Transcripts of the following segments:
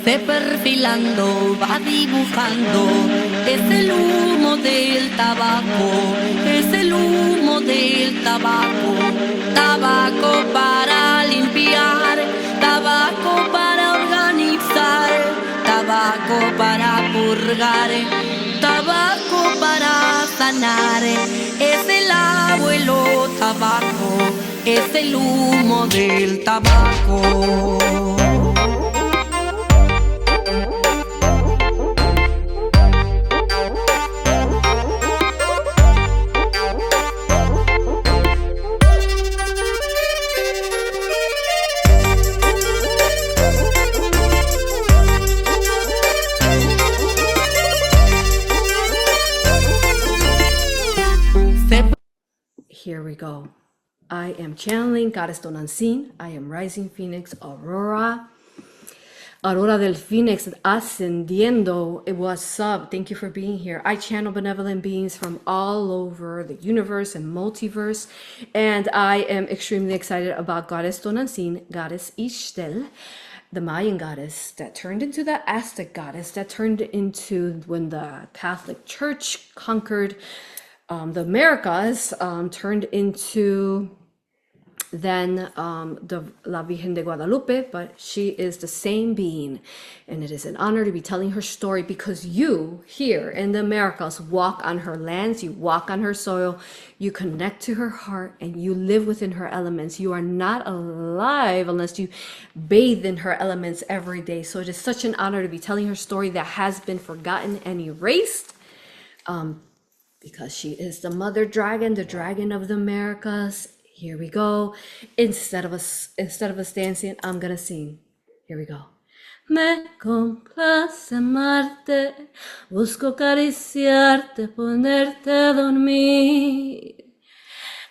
se perfilando, va dibujando, es el humo del tabaco, es el humo del tabaco, tabaco para limpiar, tabaco para organizar, tabaco para purgar, tabaco para sanar, es el abuelo tabaco, es el humo del tabaco. Here we go. I am channeling Goddess Tonantzin. I am Rising Phoenix A.U.R.A. Aurora del Phoenix ascendiendo. What's up? Thank you for being here. I channel benevolent beings from all over the universe and multiverse. And I am extremely excited about Goddess Tonantzin, Goddess IxChel, the Mayan goddess that turned into the Aztec goddess, that turned into when the Catholic Church conquered the Americas, turned into then the La Virgen de Guadalupe, but she is the same being. And it is an honor to be telling her story because you here in the Americas walk on her lands, you walk on her soil, you connect to her heart, and you live within her elements. You are not alive unless you bathe in her elements every day. So it is such an honor to be telling her story that has been forgotten and erased. Because she is the mother dragon, the dragon of the Americas. Here we go. Instead of us dancing, I'm gonna sing. Here we go. Me complace amarte, busco acariciarte, ponerte a dormir.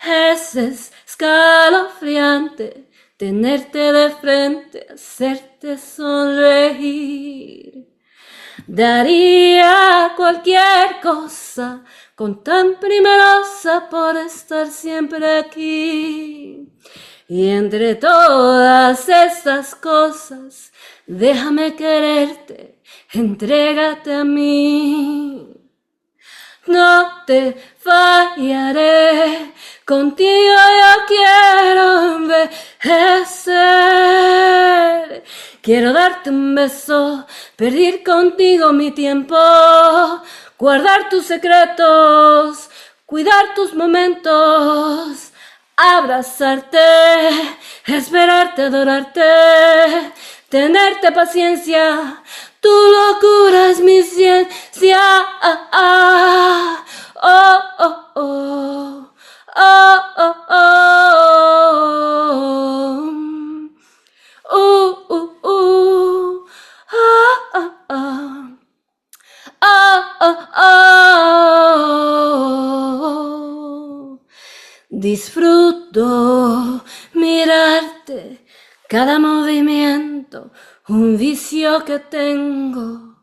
Es escalofriante tenerte de frente, hacerte sonreír. Daría cualquier cosa con tan primerosa por estar siempre aquí. Y entre todas estas cosas, déjame quererte, entrégate a mí. No te fallaré, contigo yo quiero envejecer. Quiero darte un beso, perder contigo mi tiempo, guardar tus secretos, cuidar tus momentos, abrazarte, esperarte, adorarte, tenerte paciencia. Tu locura es mi ciencia. Oh, oh, oh. Oh, oh, oh. Disfruto mirarte, cada movimiento, un vicio que tengo.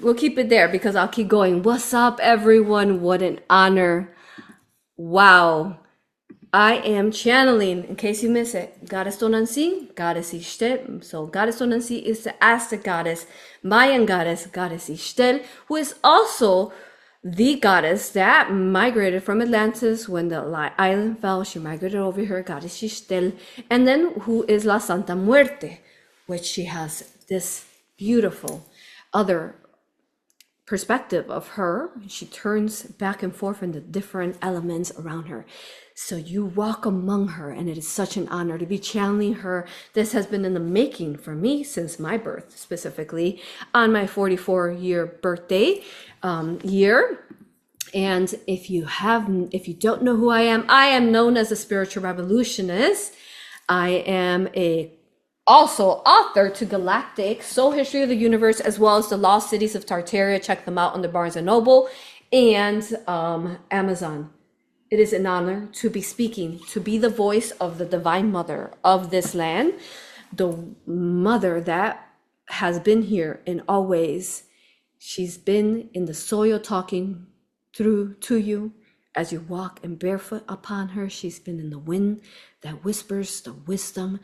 We'll keep it there because I'll keep going. What's up, everyone? What an honor. Wow. I am channeling, in case you miss it, Goddess Tonantzin, Goddess IxChel. So Goddess Tonantzin is the Aztec goddess, Mayan goddess, Goddess IxChel, who is also the goddess that migrated from Atlantis when the island fell. She migrated over here, Goddess IxChel. And then who is La Santa Muerte, which she has this beautiful other perspective of her. She turns back and forth in the different elements around her. So you walk among her, and it is such an honor to be channeling her. This has been in the making for me since my birth, specifically on my 44-year birthday year. And if you don't know who I am known as a spiritual revolutionist. I am also author to Galactic, Soul History of the Universe, as well as the Lost Cities of Tartaria. Check them out on the Barnes & Noble and Amazon. It is an honor to be speaking, to be the voice of the Divine Mother of this land, the mother that has been here in all ways. She's been in the soil talking through to you as you walk and barefoot upon her. She's been in the wind that whispers the wisdom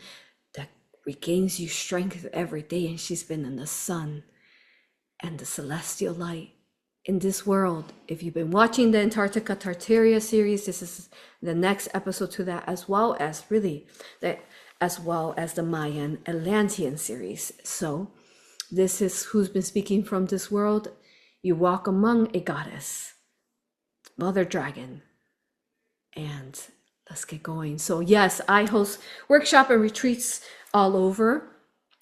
that regains you strength every day, and she's been in the sun and the celestial light in this world. If you've been watching the Antarctica Tartaria series, this is the next episode to that, as well as the Mayan Atlantean series. So this is who's been speaking from this world. You walk among a goddess, mother dragon, and let's get going. So yes, I host workshop and retreats all over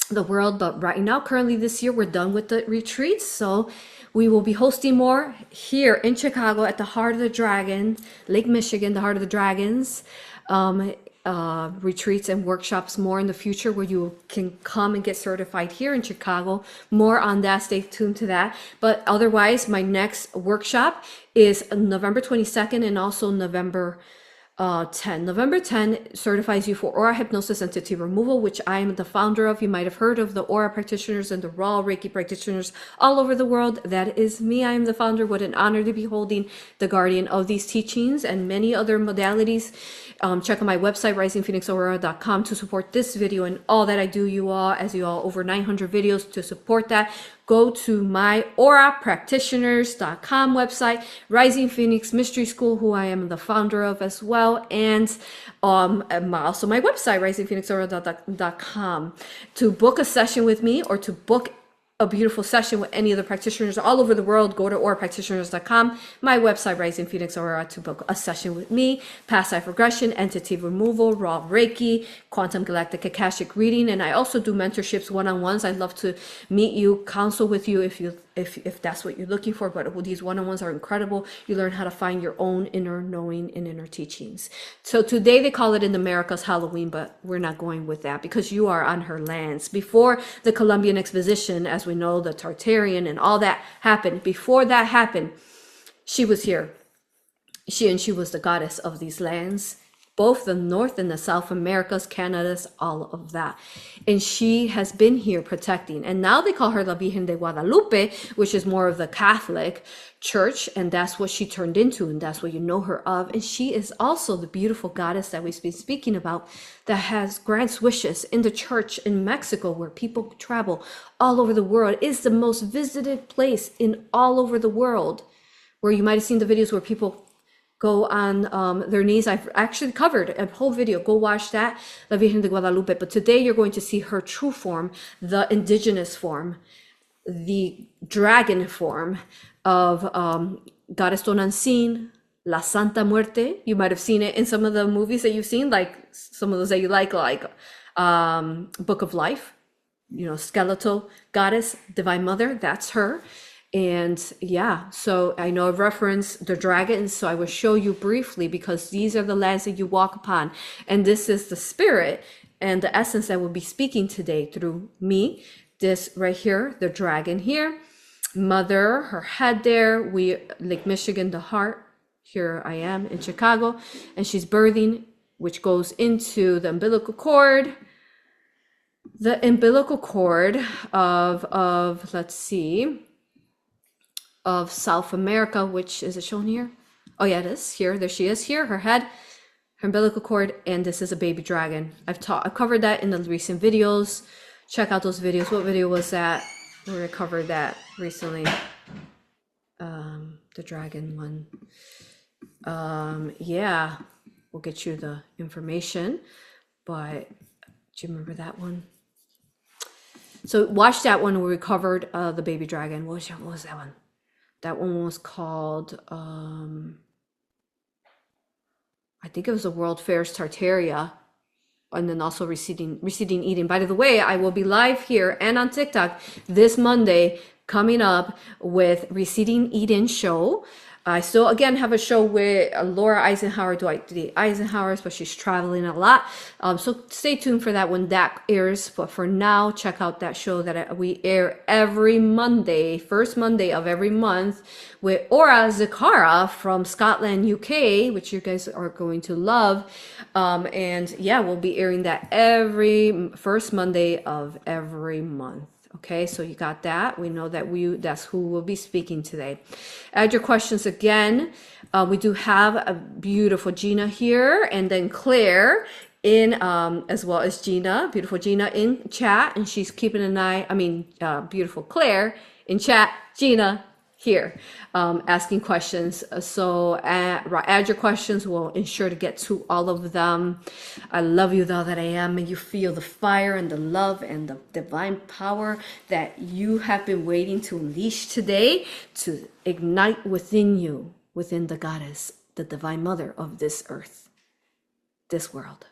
the world, but right now, currently this year, we're done with the retreats. So we will be hosting more here in Chicago at the Heart of the Dragon, Lake Michigan, the Heart of the Dragons, retreats and workshops more in the future where you can come and get certified here in Chicago. More on that, stay tuned to that. But otherwise, my next workshop is November 22nd and also November 10. November 10 certifies you for aura hypnosis entity removal, which I am the founder of. You might have heard of the aura practitioners and the raw Reiki practitioners all over the world. That is me. I am the founder. What an honor to be holding the guardian of these teachings and many other modalities. Check out my website, risingphoenixaurora.com, to support this video and all that I do, you all, over 900 videos to support that. Go to my aurapractitioners.com website, Rising Phoenix Mystery School, who I am the founder of as well, and also my website, risingphoenixaurora.com, to book a session with me or to book a beautiful session with any of the practitioners all over the world. Go to aurapractitioners.com, my website, Rising Phoenix Aurora, to book a session with me. Past life regression, entity removal, raw Reiki, quantum galactic Akashic reading, and I also do mentorships, one-on-ones. I'd love to meet you, counsel with you if that's what you're looking for. But these one-on-ones are incredible. You learn how to find your own inner knowing and inner teachings. So today they call it in America's Halloween, but we're not going with that because you are on her lands. Before the Columbian Exposition, as we know, the Tartarian and all that happened, before that happened, she was here. She was the goddess of these lands, both the North and the South Americas, Canada's, all of that. And she has been here protecting. And now they call her La Virgen de Guadalupe, which is more of the Catholic Church. And that's what she turned into. And that's what you know her of. And she is also the beautiful goddess that we've been speaking about that grants wishes in the church in Mexico, where people travel all over the world. It's the most visited place in all over the world, where you might have seen the videos where people go on their knees. I've actually covered a whole video. Go watch that, La Virgen de Guadalupe. But today you're going to see her true form, the indigenous form, the dragon form of Goddess Tonantzin, La Santa Muerte. You might have seen it in some of the movies that you've seen, like some of those that you like Book of Life, skeletal goddess, divine mother. That's her. And yeah, so I know I've referenced the dragons, so I will show you briefly, because these are the lands that you walk upon. And this is the spirit and the essence that will be speaking today through me. This right here, the dragon here, mother, her head there, Lake Michigan, the heart. Here I am in Chicago, and she's birthing, which goes into the umbilical cord. The umbilical cord of let's see, of South America, which is it shown here? Oh yeah, it is here. There she is here, her head, her umbilical cord, and this is a baby dragon. I've covered that in the recent videos. Check out those videos. What video was that? Where I covered that recently. The dragon one. Yeah, we'll get you the information, but do you remember that one? So watch that one where we covered the baby dragon. What was that one? That one was called, I think it was the World Fair's Tartaria, and then also receding Eden. By the way, I will be live here and on TikTok this Monday coming up with Receding Eden show. I still, again, have a show with Laura Eisenhower, Dwight D. Eisenhower's, but she's traveling a lot. So stay tuned for that when that airs. But for now, check out that show that we air every Monday, first Monday of every month, with A.U.R.A Zakara from Scotland, UK, which you guys are going to love. And yeah, we'll be airing that every first Monday of every month. Okay, so you got that. We know that that's who will be speaking today. Add your questions again. We do have a beautiful Gina here, and then Claire in as well as Gina, beautiful Gina in chat, and she's keeping an eye. Beautiful Claire in chat. Gina here, asking questions. So add your questions. We'll ensure to get to all of them. I love you, though that I am, and you feel the fire and the love and the divine power that you have been waiting to unleash today to ignite within you, within the goddess, the divine mother of this earth, this world.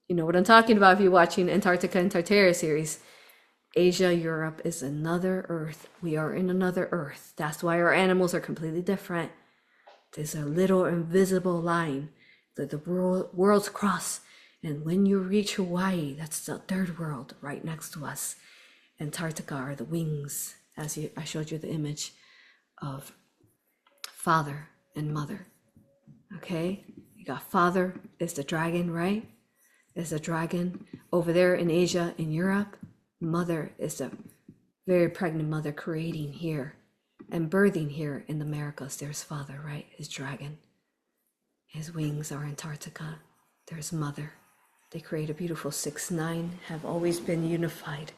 You know what I'm talking about if you're watching Antarctica and Tartaria series. Asia, Europe is another earth. We are in another earth. That's why our animals are completely different. There's a little invisible line that the worlds cross. And when you reach Hawaii, that's the third world right next to us. Antarctica are the wings, as I showed you the image of father and mother. Okay? You got father is the dragon, right? Is a dragon over there in Asia, in Europe. Mother is the very pregnant mother creating here and birthing here in the Americas. There's father, right? His dragon. His wings are Antarctica. There's mother. They create a beautiful 6-9, have always been unified,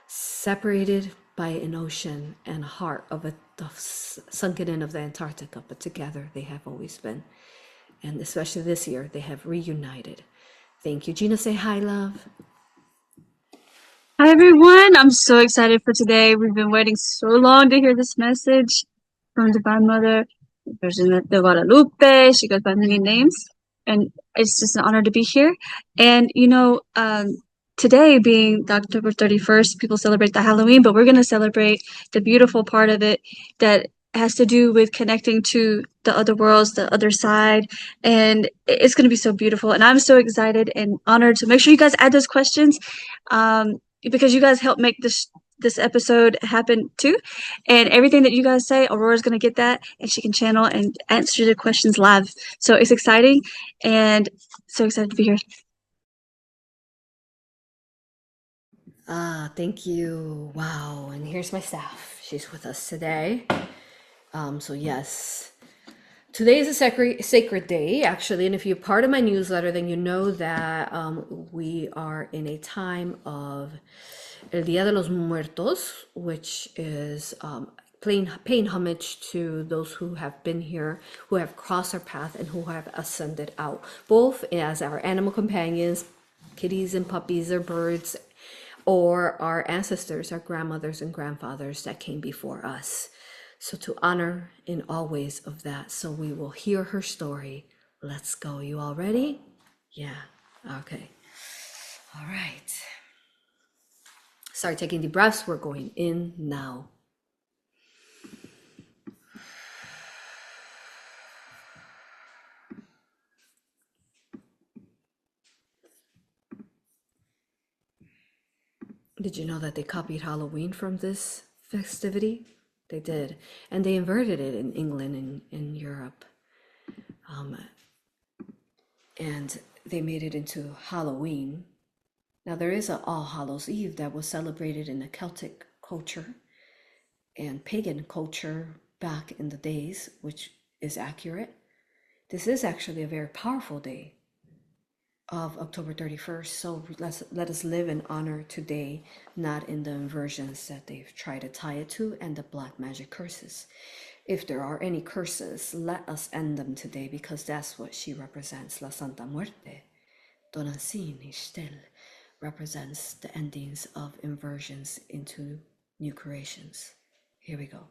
separated by an ocean and a heart of the sunken in of the Antarctica, but together they have always been. And especially this year, they have reunited. Thank you. Gina, say hi, love. Hi, everyone. I'm so excited for today. We've been waiting so long to hear this message from Divine Mother, Virgin de Guadalupe. She goes by many names, and it's just an honor to be here. And, today being October 31st, people celebrate the Halloween, but we're going to celebrate the beautiful part of it that has to do with connecting to the other worlds, the other side, and it's going to be so beautiful. And I'm so excited and honored to make sure you guys add those questions. Because you guys help make this episode happen too, and everything that you guys say, Aurora's gonna get that, and she can channel and answer the questions live. So it's exciting, and so excited to be here. Thank you. Wow. And here's my staff. She's with us today. So yes, today is a sacred day, actually. And if you're part of my newsletter, then you know that we are in a time of El Día de los Muertos, which is paying homage to those who have been here, who have crossed our path, and who have ascended out, both as our animal companions, kitties and puppies or birds, or our ancestors, our grandmothers and grandfathers that came before us. So to honor in all ways of that. So we will hear her story. Let's go. You all ready? Yeah. Okay. All right. Start taking deep breaths. We're going in now. Did you know that they copied Halloween from this festivity? They did. And they inverted it in England and in Europe. And they made it into Halloween. Now there is a All Hallows Eve that was celebrated in the Celtic culture and pagan culture back in the days, which is accurate. This is actually a very powerful day of October 31st. So let us live in honor today, not in the inversions that they've tried to tie it to and the black magic curses. If there are any curses, let us end them today, because that's what she represents. La Santa Muerte, Tonantzin, IxChel, represents the endings of inversions into new creations. Here we go.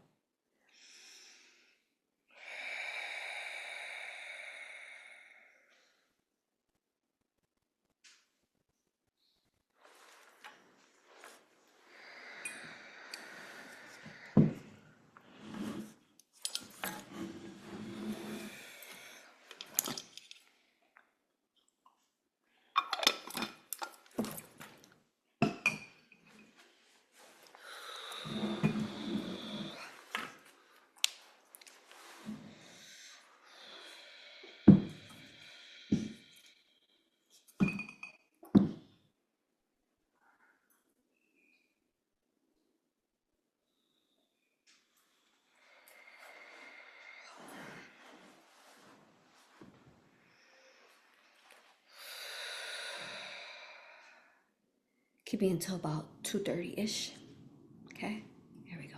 keeping until about 2:30-ish. Okay, here we go.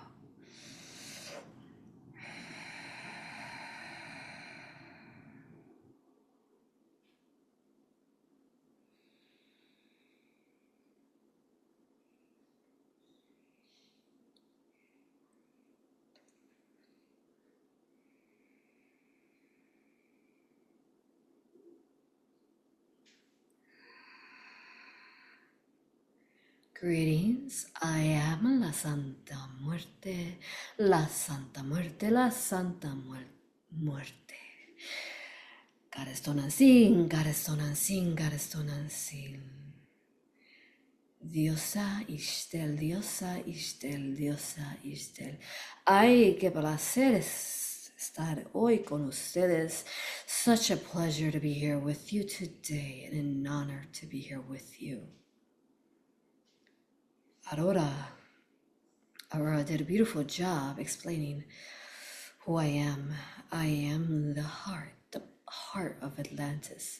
Greetings, I am la Santa Muerte, la Santa Muerte, la Santa Muerte. Goddess Tonantzin, Goddess Tonantzin, Goddess Tonantzin. Diosa IxChel, Diosa IxChel, Diosa IxChel. Ay, qué placer estar hoy con ustedes. Such a pleasure to be here with you today and an honor to be here with you. A.U.R.A did a beautiful job explaining who I am. I am the heart of Atlantis,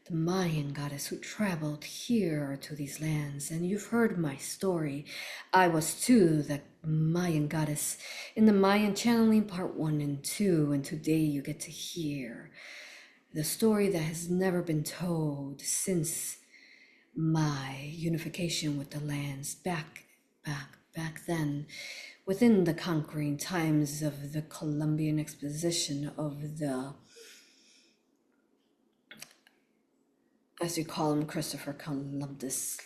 the Mayan goddess who traveled here to these lands. And you've heard my story. I was too the Mayan goddess in the Mayan channeling part 1 and 2. And today you get to hear the story that has never been told since my unification with the lands back then, within the conquering times of the Columbian exposition of the, as you call him, Christopher Columbus.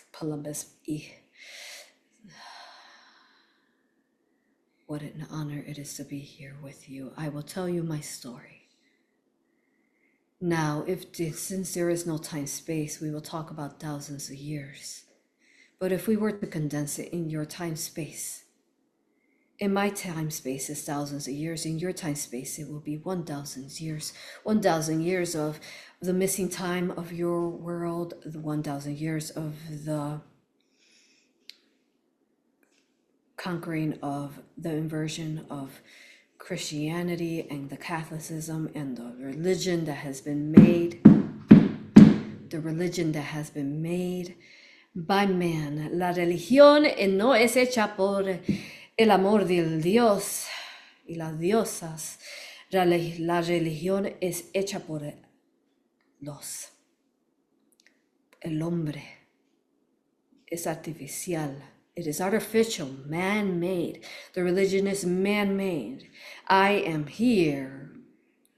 What an honor it is to be here with you. I will tell you my story. Now, since there is no time-space, we will talk about thousands of years. But if we were to condense it in your time-space, in my time-space is thousands of years, in your time-space it will be 1,000 years. 1,000 years of the missing time of your world, the 1,000 years of the conquering of the inversion of Christianity and the Catholicism and the religion that has been made, by man. La religión no es hecha por el amor del Dios y las diosas. La religión es hecha por el hombre. Es artificial. It is artificial, man-made. The religion is man-made. I am here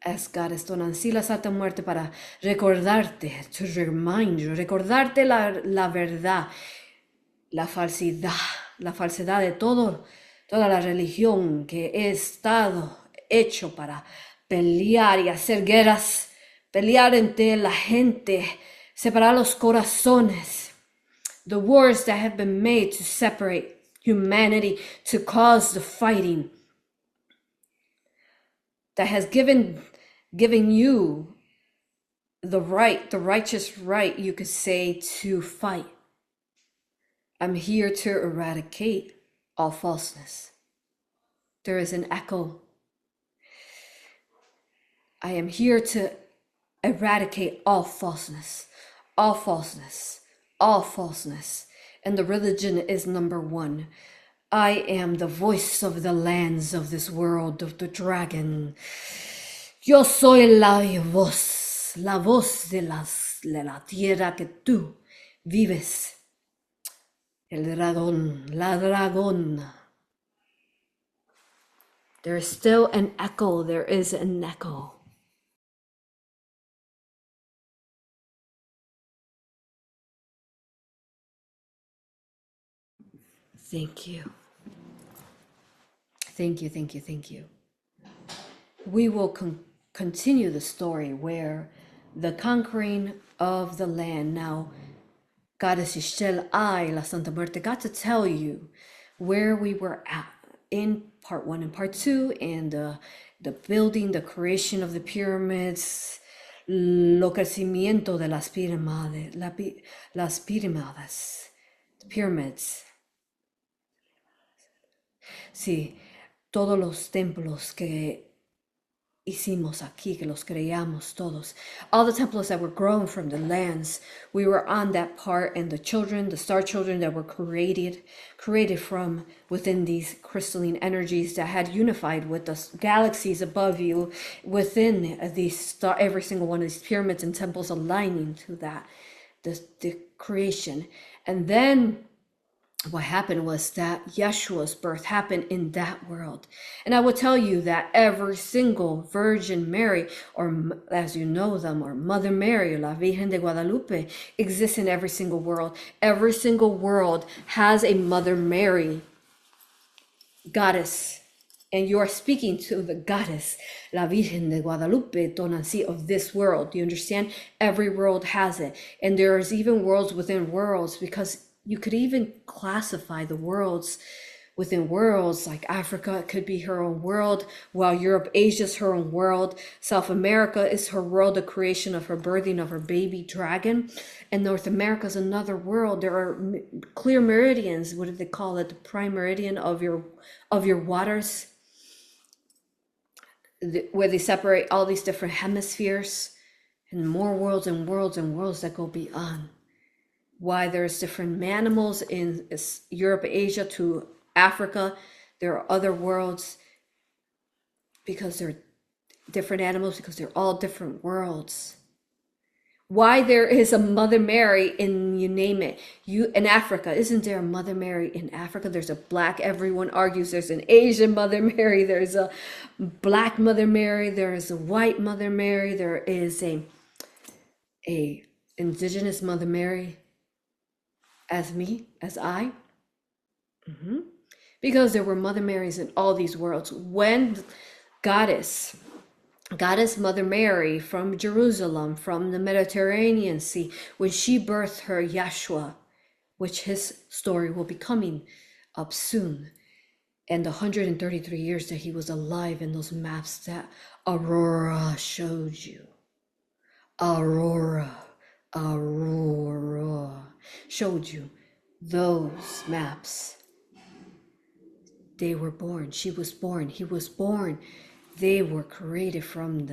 as Goddess Tonantzin, la Santa Muerte, para recordarte, to remind you, recordarte la verdad, la falsedad de toda la religión que he estado hecho para pelear y hacer guerras, pelear entre la gente, separar los corazones. The wars that have been made to separate humanity, to cause the fighting, that has given you the righteous right, you could say, to fight. I'm here to eradicate all falseness. There is an echo. I am here to eradicate all falseness, and the religion is number 1. I am the voice of the lands of this world, of the dragon. Yo soy la voz de la tierra que tú vives. El dragón, la dragón. There is still an echo, there is an echo. Thank you. Thank you. We will continue the story where the conquering of the land. Now, Goddess IxChel, la Santa Muerte, got to tell you where we were at in part 1 and part 2, and the building, the creation of the pyramids, lo crecimiento de las pirámides, the pyramids. Sí, todos los templos que hicimos aquí, que los creamos todos. All the templos that were grown from the lands, we were on that part, and the children, the star children that were created from within these crystalline energies that had unified with the galaxies above you, within these star, every single one of these pyramids and temples aligning to that, the creation. And then what happened was that Yeshua's birth happened in that world. And I will tell you that every single Virgin Mary, or as you know them, or Mother Mary, or La Virgen de Guadalupe, exists in every single world. Every single world has a Mother Mary goddess. And you are speaking to the goddess, La Virgen de Guadalupe, Tonantzin, of this world. Do you understand? Every world has it. And there's even worlds within worlds, because you could even classify the worlds within worlds. Like Africa could be her own world, while Europe, Asia's her own world. South America is her world, the creation of her birthing of her baby dragon. And North America is another world. There are clear meridians. What do they call it? The prime meridian of your waters, where they separate all these different hemispheres, and more worlds and worlds and worlds that go beyond. Why there's different animals in Europe, Asia to Africa. There are other worlds because they're different animals, because they're all different worlds. Why there is a Mother Mary in, you name it, in Africa. Isn't there a Mother Mary in Africa? There's a black, everyone argues there's an Asian Mother Mary, there's a black Mother Mary, there is a white Mother Mary, there is a indigenous Mother Mary, as I. Because there were Mother Marys in all these worlds. When Goddess Mother Mary from Jerusalem, from the Mediterranean Sea, when she birthed her Yeshua, which his story will be coming up soon, and the 133 years that he was alive, in those maps that AuroRa showed you. AuroRa showed you those maps. They were born. She was born. He was born. They were created from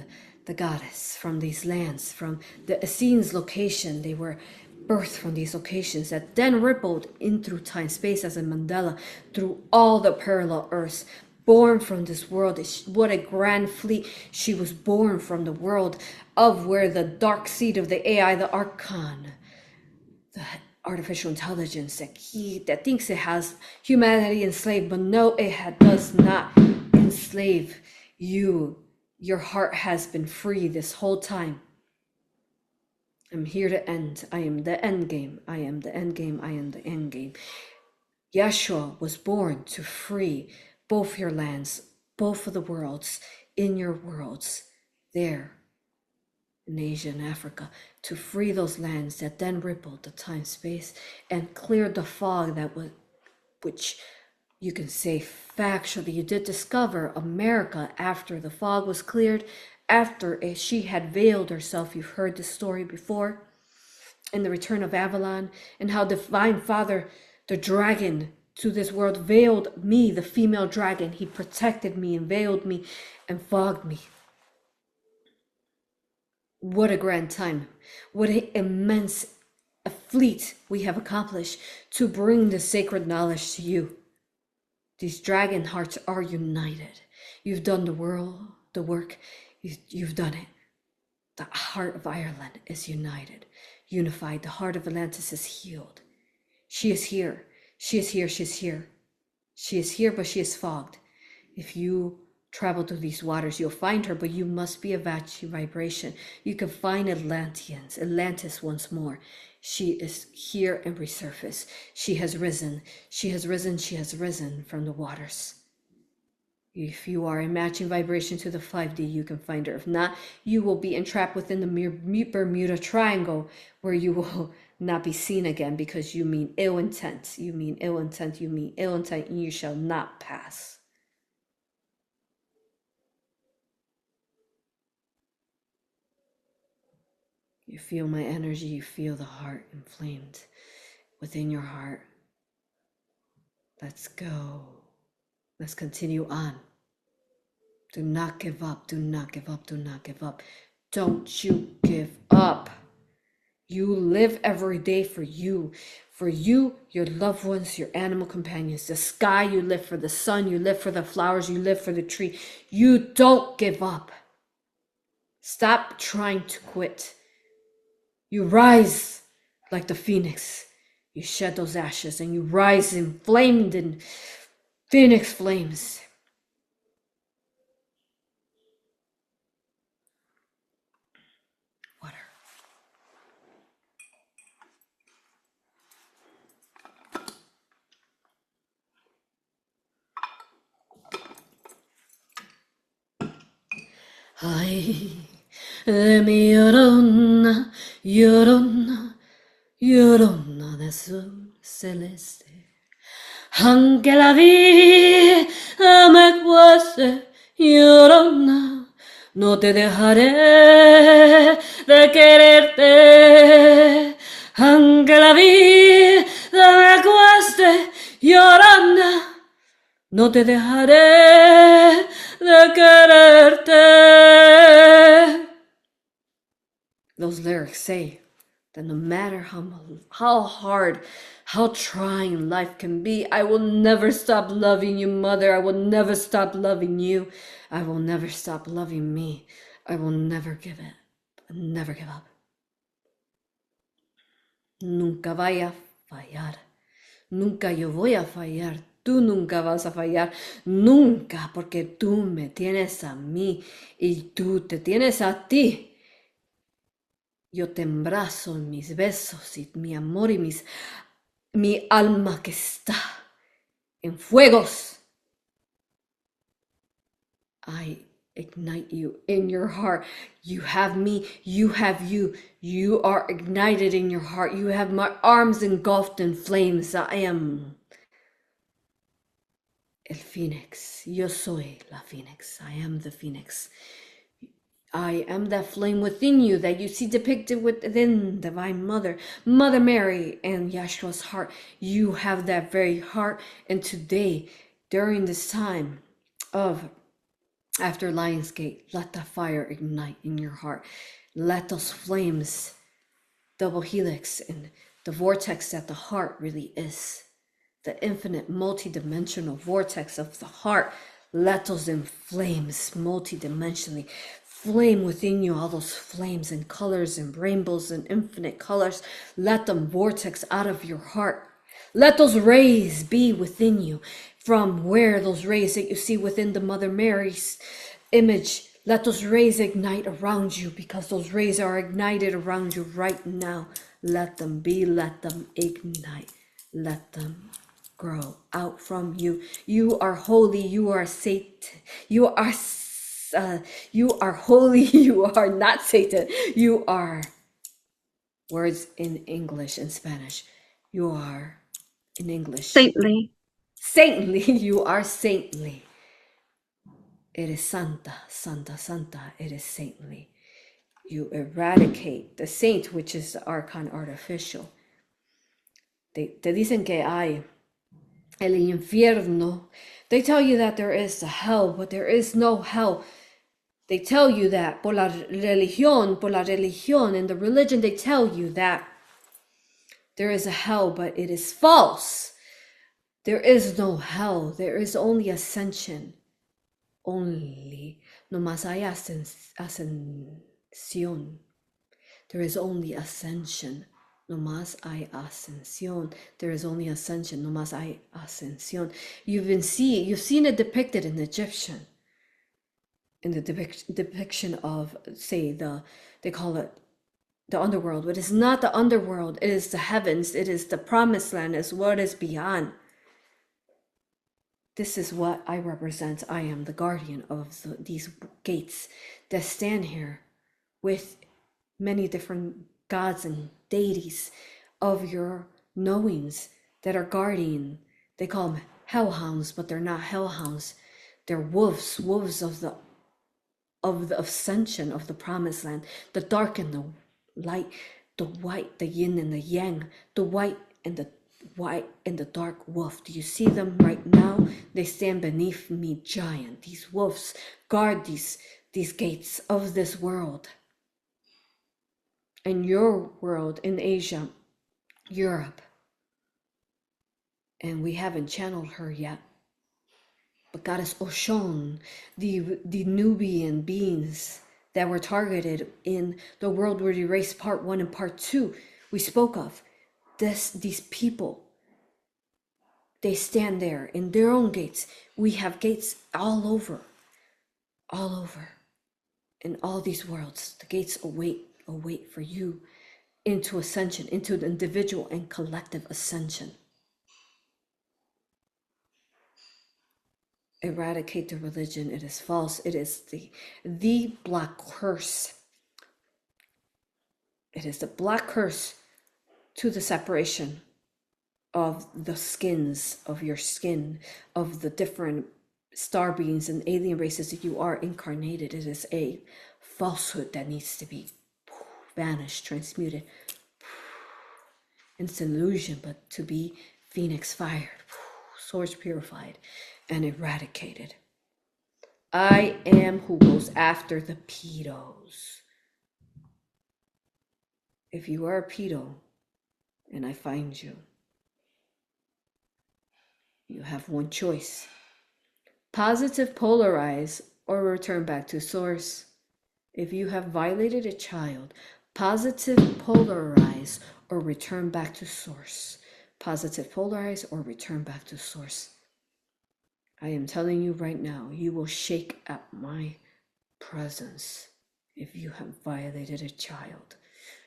the goddess, from these lands, from the Essenes location. They were birthed from these locations that then rippled in through time, space, as a Mandela, through all the parallel earths. Born from this world. What a grand fleet. She was born from the world of where the dark seed of the AI, the Archon, the artificial intelligence that thinks it has humanity enslaved, but no, it does not enslave you. Your heart has been free this whole time. I'm here to end. I am the end game. I am the end game. I am the end game. Yeshua was born to free both your lands, both of the worlds, in your worlds, there in Asia and Africa, to free those lands that then rippled the time space and cleared the fog that was, which you can say factually, you did discover America after the fog was cleared, after she had veiled herself. You've heard this story before, in the return of Avalon, and how Divine Father, the dragon to this world, veiled me, the female dragon. He protected me and veiled me and fogged me. What a grand time. What an immense fleet we have accomplished to bring the sacred knowledge to you. These dragon hearts are united. You've done the work. You've done it. The heart of Ireland is united, unified. The heart of Atlantis is healed. She is here. She is here. She is here. She is here, but she is fogged. If you travel through these waters, you'll find her, but you must be a vibration. You can find Atlantis once more. She is here and resurfaced. She has risen. She has risen. She has risen from the waters. If you are in matching vibration to the 5D, you can find her. If not, you will be entrapped within the Bermuda Triangle, where you will not be seen again, because you mean ill intent. You mean ill intent. You mean ill intent, and you shall not pass. You feel my energy. You feel the heart inflamed within your heart. Let's go. Let's continue on. Do not give up, do not give up, do not give up. Don't you give up. You live every day for you, your loved ones, your animal companions, the sky. You live for the sun, you live for the flowers, you live for the tree. You don't give up. Stop trying to quit. You rise like the phoenix. You shed those ashes and you rise inflamed in phoenix flames. Water. Ay, de mi llorona, llorona, llorona de azul celeste. Aunque la vida me cueste, llorona, no te dejaré de quererte. Aunque la vida me cueste, llorona, no te dejaré de quererte. Those lyrics say that no matter how hard, how trying life can be, I will never stop loving you, Mother. I will never stop loving you. I will never stop loving me. I will never give up. Nunca vaya a fallar. Nunca yo voy a fallar. Tú nunca vas a fallar. Nunca, porque tú me tienes a mí y tú te tienes a ti. Yo te embrazo en mis besos y mi amor y mi alma que está en fuegos. I ignite you in your heart. You have me, you have you. You are ignited in your heart. You have my arms engulfed in flames. I am el Phoenix. Yo soy la Phoenix. I am the Phoenix. I am that flame within you that you see depicted within Divine Mother, Mother Mary, and Yahshua's heart. You have that very heart. And today, during this time of after Lionsgate, let the fire ignite in your heart. Let those flames double helix in the vortex that the heart really is. The infinite multi-dimensional vortex of the heart. Let those in flames multi-dimensionally flame within you, all those flames and colors and rainbows and infinite colors. Let them vortex out of your heart. Let those rays be within you. From where those rays that you see within the Mother Mary's image, let those rays ignite around you, because those rays are ignited around you right now. Let them be, let them ignite, let them grow out from you. You are holy, you are Satan, you are holy, you are not Satan. You are, words in English and Spanish, you are in English. Saintly. Saintly, you are saintly. It is Santa, Santa, Santa, it is saintly. You eradicate the saint, which is the archon artificial. Te dicen que hay el infierno. They tell you that there is a hell, but there is no hell. They tell you that por la religión, in the religion they tell you that there is a hell, but it is false. There is no hell, there is only ascension. Only, no más hay ascensión. There is only ascension. No más hay ascensión. There is only ascension. No más hay ascensión. You've seen it depicted in the Egyptian. In the depiction of, say, they call it the underworld, but it's not the underworld. It is the heavens. It is the promised land. It's what is beyond. This is what I represent. I am the guardian of these gates that stand here with many different gods and deities of your knowings that are guarding. They call them hellhounds, but they're not hellhounds. They're wolves of the ascension of the promised land, the dark and the light, the white, the yin and the yang, the white and the white and the dark wolf. Do you see them right now? They stand beneath me, giant. These wolves guard these gates of this world. And your world in Asia, Europe. And we haven't channeled her yet. But Goddess Oshun, the Nubian beings that were targeted in the World War Erased Part 1 and Part 2, we spoke of. These people, they stand there in their own gates. We have gates all over, in all these worlds. The gates await for you into ascension, into the individual and collective ascension. Eradicate the religion. It is false. It is the black curse. It is the black curse to the separation of the skins of your skin, of the different star beings and alien races that you are incarnated. It is a falsehood that needs to be vanished, transmuted. It's an illusion, but to be phoenix fired, source purified, and eradicated. I am who goes after the pedos. If you are a pedo and I find you, you have one choice. Positive polarize or return back to source. If you have violated a child, positive polarize or return back to source. Positive polarize or return back to source. I am telling you right now, you will shake at my presence. If you have violated a child,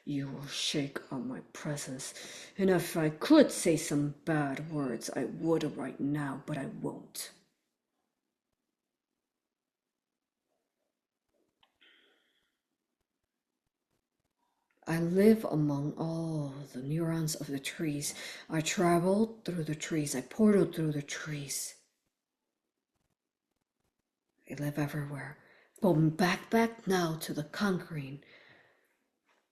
you will shake on my presence. And if I could say some bad words, I would right now, but I won't. I live among all the neurons of the trees. I traveled through the trees. I portaled through the trees. I live everywhere. But back now to the conquering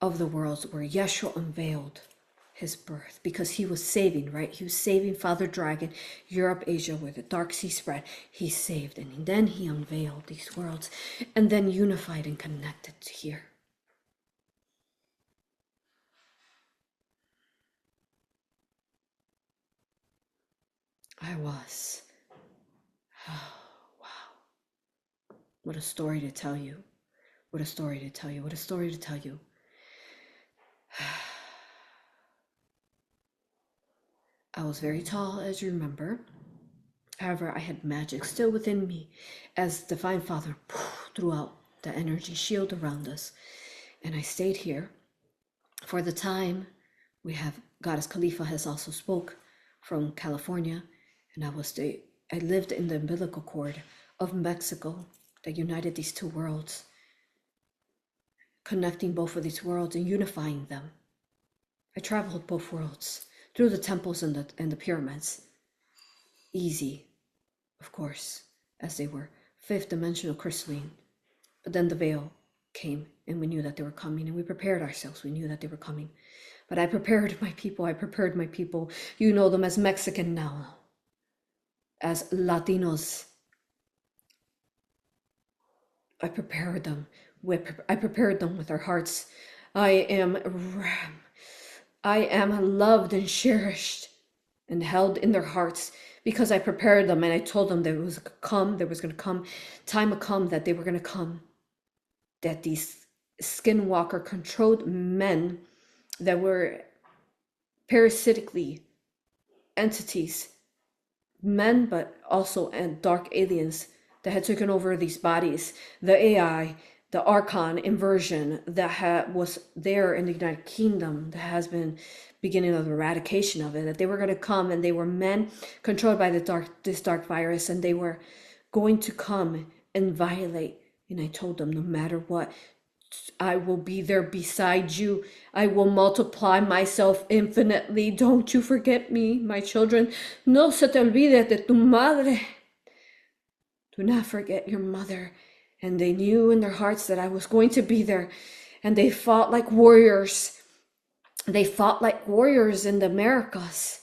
of the worlds where Yeshua unveiled his birth, because he was saving, right? He was saving Father Dragon, Europe, Asia, where the dark sea spread. He saved, and then he unveiled these worlds, and then unified and connected to here. I was. Oh, wow. What a story to tell you. What a story to tell you. What a story to tell you. I was very tall, as you remember. However, I had magic still within me as Divine Father threw out the energy shield around us. And I stayed here for the time. We have Goddess Khalifa has also spoke from California. And I lived in the umbilical cord of Mexico that united these two worlds, connecting both of these worlds and unifying them. I traveled both worlds through the temples and the pyramids. Easy, of course, as they were fifth dimensional crystalline. But then the veil came and we knew that they were coming, and we prepared ourselves. We knew that they were coming. But I prepared my people. You know them as Mexican now, as Latinos. I prepared them with our hearts. I am loved and cherished and held in their hearts because I prepared them, and I told them there was going to come time that they were going to come, that these skinwalker controlled men that were parasitically entities, men, but also dark aliens that had taken over these bodies, the AI, the Archon inversion that was there in the United Kingdom, that has been beginning of the eradication of it, that they were going to come, and they were men controlled by this dark virus, and they were going to come and violate. And I told them, no matter what, I will be there beside you. I will multiply myself infinitely. Don't you forget me, my children. No se te olvide de tu madre. Do not forget your mother. And they knew in their hearts that I was going to be there. And they fought like warriors. They fought like warriors in the Americas.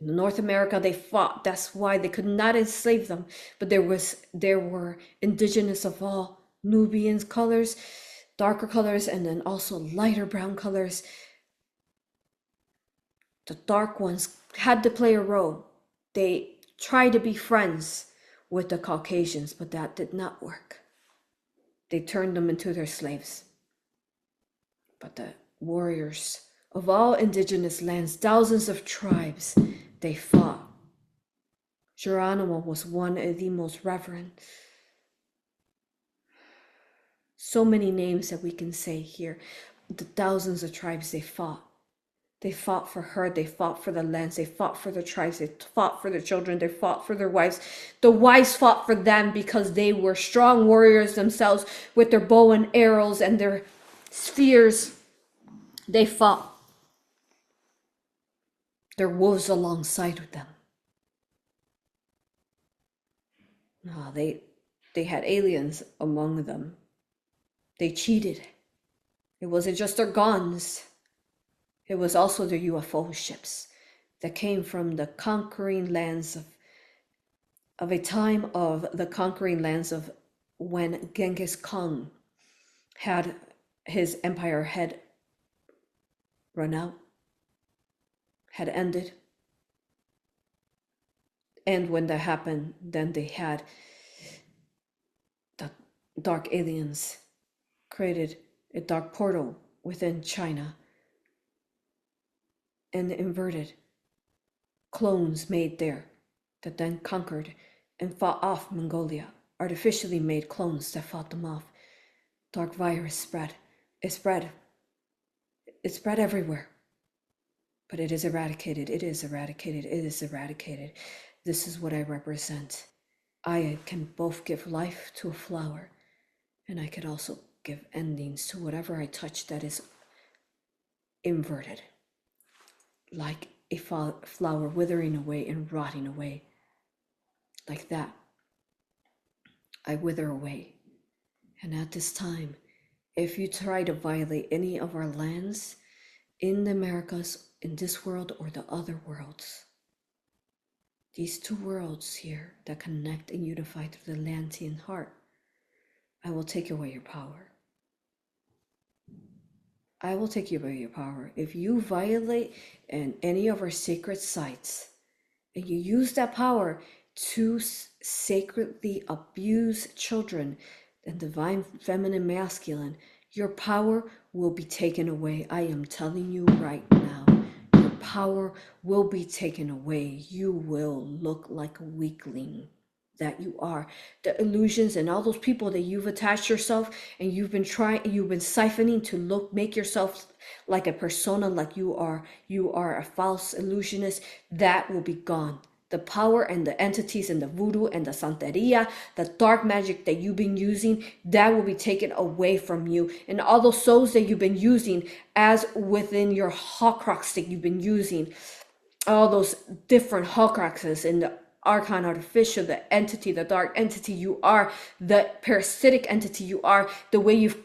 In North America, they fought. That's why they could not enslave them. But there were indigenous of all Nubian colors, darker colors, and then also lighter brown colors. The dark ones had to play a role. They tried to be friends with the Caucasians, but that did not work. They turned them into their slaves. But the warriors of all indigenous lands, thousands of tribes, they fought. Geronimo was one of the most reverent. So many names that we can say here. The thousands of tribes, they fought. They fought for her. They fought for the lands. They fought for the tribes. They fought for their children. They fought for their wives. The wives fought for them because they were strong warriors themselves with their bow and arrows and their spears. They fought. Their wolves alongside with them. No, they had aliens among them. They cheated. It wasn't just their guns. It was also their UFO ships that came from the conquering lands of a time of the conquering lands of when Genghis Khan had his empire had run out, had ended. And when that happened, then they had the dark aliens created a dark portal within China and inverted clones made there that then conquered and fought off Mongolia. Artificially made clones that fought them off. Dark virus spread. It spread everywhere. But it is eradicated. It is eradicated. It is eradicated. This is what I represent. I can both give life to a flower, and I could also give endings to whatever I touch that is inverted. Like a flower withering away and rotting away. Like that. I wither away. And at this time, if you try to violate any of our lands in the Americas, in this world or the other worlds, these two worlds here that connect and unify through the Atlantean heart, I will take away your power. I will take away your power. If you violate any of our sacred sites and you use that power to sacredly abuse children and divine feminine masculine, your power will be taken away. I am telling you right now, your power will be taken away. You will look like a weakling that you are. The illusions and all those people that you've attached yourself and you've been siphoning to make yourself like a persona, like you are a false illusionist, that will be gone. The power and the entities and the voodoo and the Santeria, the dark magic that you've been using, that will be taken away from you. And all those souls that you've been using as within your Horcrux that you've been using, all those different Horcruxes in the Archon Artificial, the entity, the dark entity you are, the parasitic entity you are, the way you've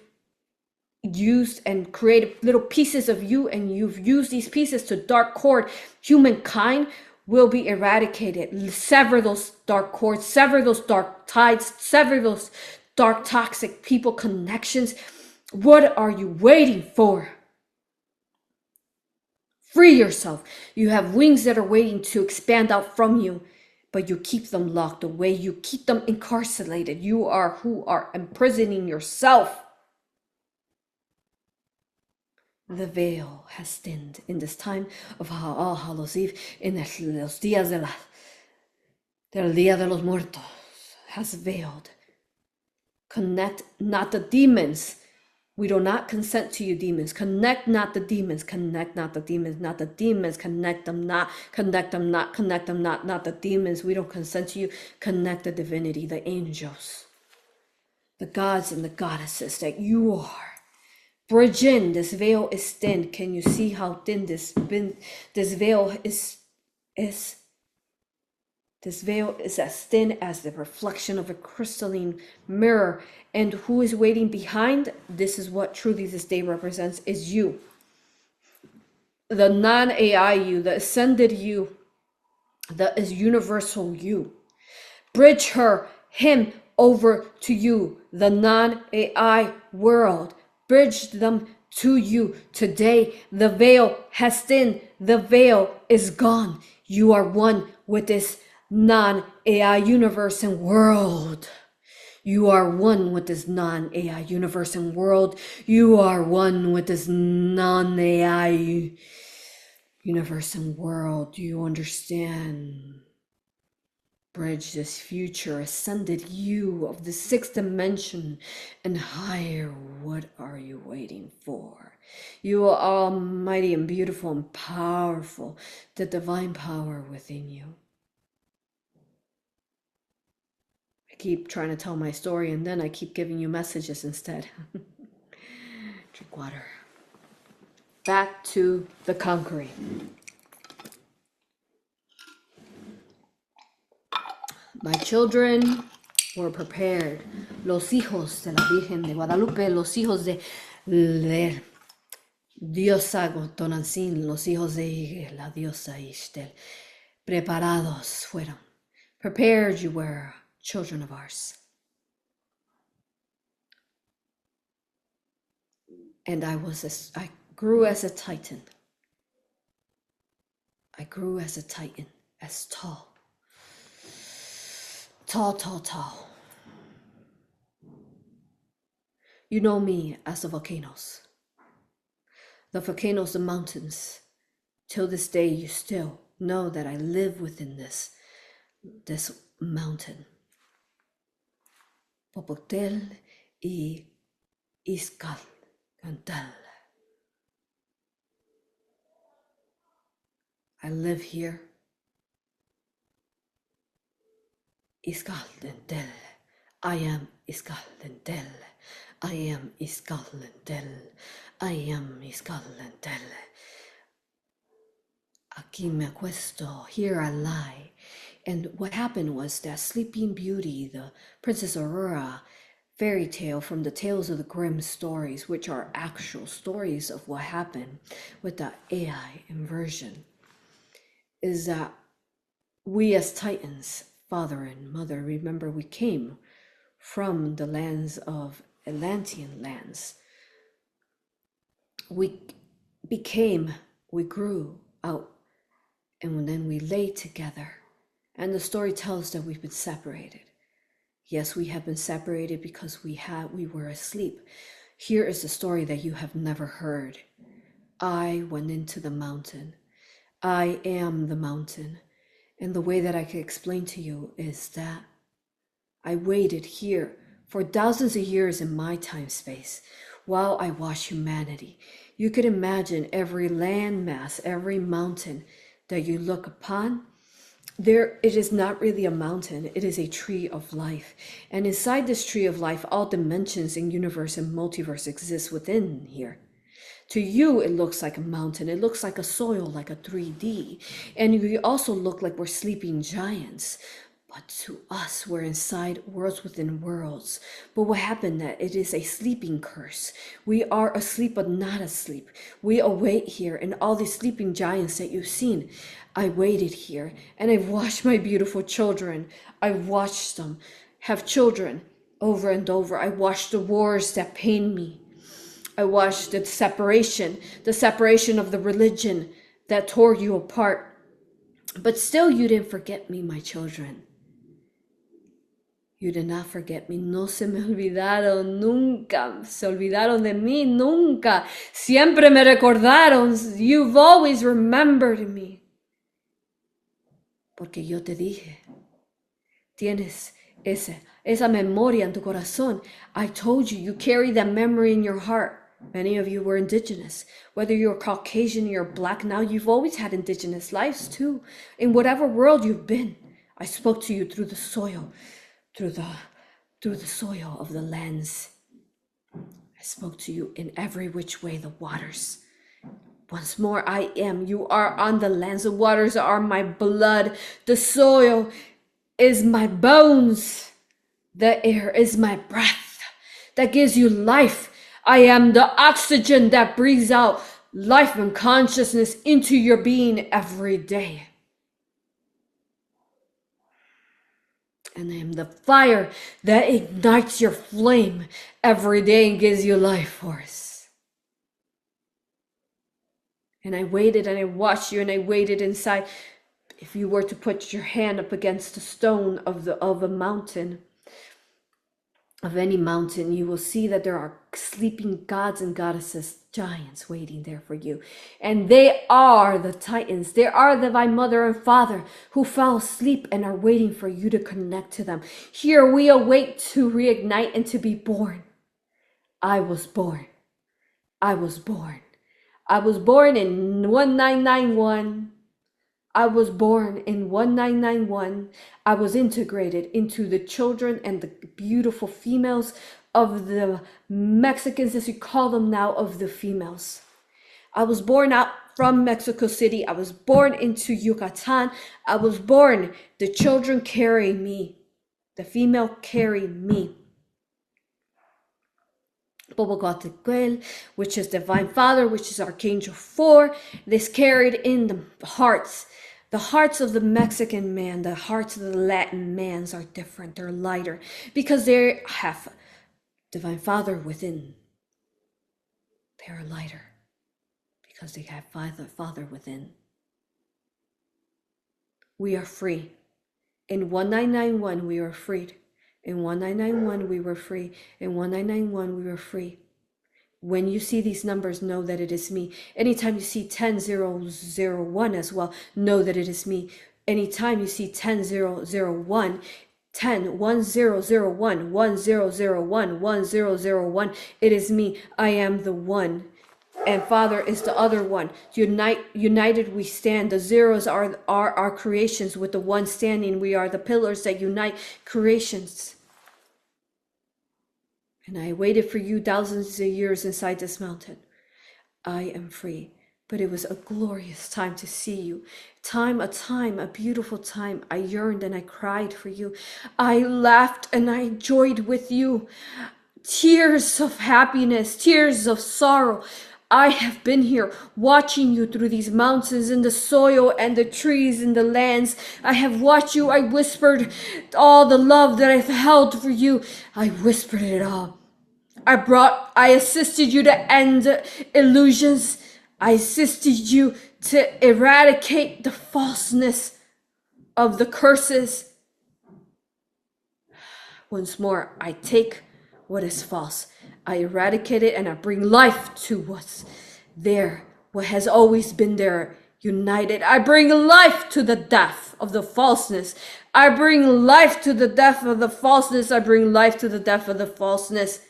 used and created little pieces of you and you've used these pieces to dark cord humankind will be eradicated. Sever those dark cords, sever those dark tides, sever those dark toxic people connections. What are you waiting for? Free yourself. You have wings that are waiting to expand out from you, but you keep them locked away. You keep them incarcerated. You are who are imprisoning yourself. The veil has thinned in this time of All Hallows Eve, in los días del Día de los Muertos, has veiled. Connect not the demons. We do not consent to you, demons. Connect not the demons. Connect not the demons. Not the demons. Connect them not. Connect them not. Connect them not. Not the demons. We don't consent to you. Connect the divinity, the angels, the gods and the goddesses that you are. Bridge in. This veil is thin. Can you see how thin this veil is? This veil is as thin as the reflection of a crystalline mirror. And who is waiting behind? This is what truly this day represents, is you. The non-AI you, the ascended you. that is universal you. Bridge him over to you, the non-AI world. Bridge them to you today. The veil has thinned. The veil is gone. You are one with this non-AI universe and world. You are one with this non-AI universe and world. You are one with this non-AI universe and world. Do you understand? Bridge this future, ascended you of the sixth dimension and higher. What are you waiting for? You are almighty and beautiful and powerful, the divine power within you. I keep trying to tell my story and then I keep giving you messages instead. Drink water. Back to the conquering. My children were prepared. Los hijos de la Virgen de Guadalupe, los hijos de diosa Tonantzin, los hijos de la diosa IxChel, preparados fueron. Prepared you were, children of ours. And I grew as a titan. I grew as a titan, as tall. Tall, tall, tall. You know me as the volcanoes. The volcanoes, the mountains. Till this day, you still know that I live within this mountain. Popocatépetl y IxChel. I live here. IxChel. I am IxChel. I am IxChel. I am IxChel. Aquí me acuesto, here I lie. And what happened was that Sleeping Beauty, the Princess A.U.R.A. fairy tale from the Tales of the Grimm stories, which are actual stories of what happened with the AI inversion, is that we as Titans, father and mother, remember we came from the lands of Atlantean lands. We grew out, and then we lay together. And the story tells that we've been separated. Yes, we have been separated because we were asleep. Here is the story that you have never heard. I went into the mountain. I am the mountain. And the way that I can explain to you is that I waited here for thousands of years in my time space while I watched humanity. You could imagine every landmass, every mountain that you look upon. It is not really a mountain, it is a tree of life. And inside this tree of life, all dimensions in universe and multiverse exist within here. To you, it looks like a mountain. It looks like a soil, like a 3D. And we also look like we're sleeping giants. But to us, we're inside worlds within worlds. But what happened that it is a sleeping curse. We are asleep, but not asleep. We await here, and all these sleeping giants that you've seen, I waited here, and I've watched my beautiful children. I watched them have children over and over. I watched the wars that pain me. I watched the separation of the religion that tore you apart. But still, you didn't forget me, my children. You did not forget me. No se me olvidaron nunca. Se olvidaron de mí nunca. Siempre me recordaron. You've always remembered me. Porque yo te dije, tienes esa memoria en tu corazón. I told you, you carry that memory in your heart. Many of you were indigenous. Whether you're Caucasian or you're Black now, you've always had indigenous lives too. In whatever world you've been, I spoke to you through the soil, through the soil of the lands. I spoke to you in every which way, the waters. Once more, I am. You are on the lands. The waters are my blood. The soil is my bones. The air is my breath that gives you life. I am the oxygen that breathes out life and consciousness into your being every day. And I am the fire that ignites your flame every day and gives you life force. And I waited and I watched you and I waited inside. If you were to put your hand up against a stone of a mountain, of any mountain, you will see that there are sleeping gods and goddesses, giants waiting there for you. And they are the Titans. They are the Divine Mother and Father who fell asleep and are waiting for you to connect to them. Here we await to reignite and to be born. I was born. I was born. I was born in 1991. I was born in 1991. I was integrated into the children and the beautiful females of the Mexicans, as you call them now, of the females. I was born out from Mexico City. I was born into Yucatan. I was born. The children carry me. The female carry me. IxChel, which is Divine Father, which is Archangel 4, this carried in the hearts. The hearts of the Mexican man, the hearts of the Latin mans are different. They're lighter because they have Divine Father within. They are lighter because they have Father within. We are free. In 1991, we were freed. In 1991, we were free. In 1991, we were free. When you see these numbers, know that it is me. Anytime you see 10001 as well, know that it is me. Anytime you see 10001, 101001, 1001, 1001, it is me. I am the one. And Father is the other one. United we stand. The zeros are our creations. With the one standing, we are the pillars that unite creations. And I waited for you thousands of years inside this mountain. I am free. But it was a glorious time to see you. A beautiful time. I yearned and I cried for you. I laughed and I joyed with you. Tears of happiness, tears of sorrow. I have been here watching you through these mountains and the soil and the trees and the lands. I have watched you. I whispered all the love that I've held for you. I whispered it all. I assisted you to end illusions. I assisted you to eradicate the falseness of the curses. Once more, I take what is false. I eradicate it and I bring life to what's there, what has always been there, united. I bring life to the death of the falseness. I bring life to the death of the falseness. I bring life to the death of the falseness.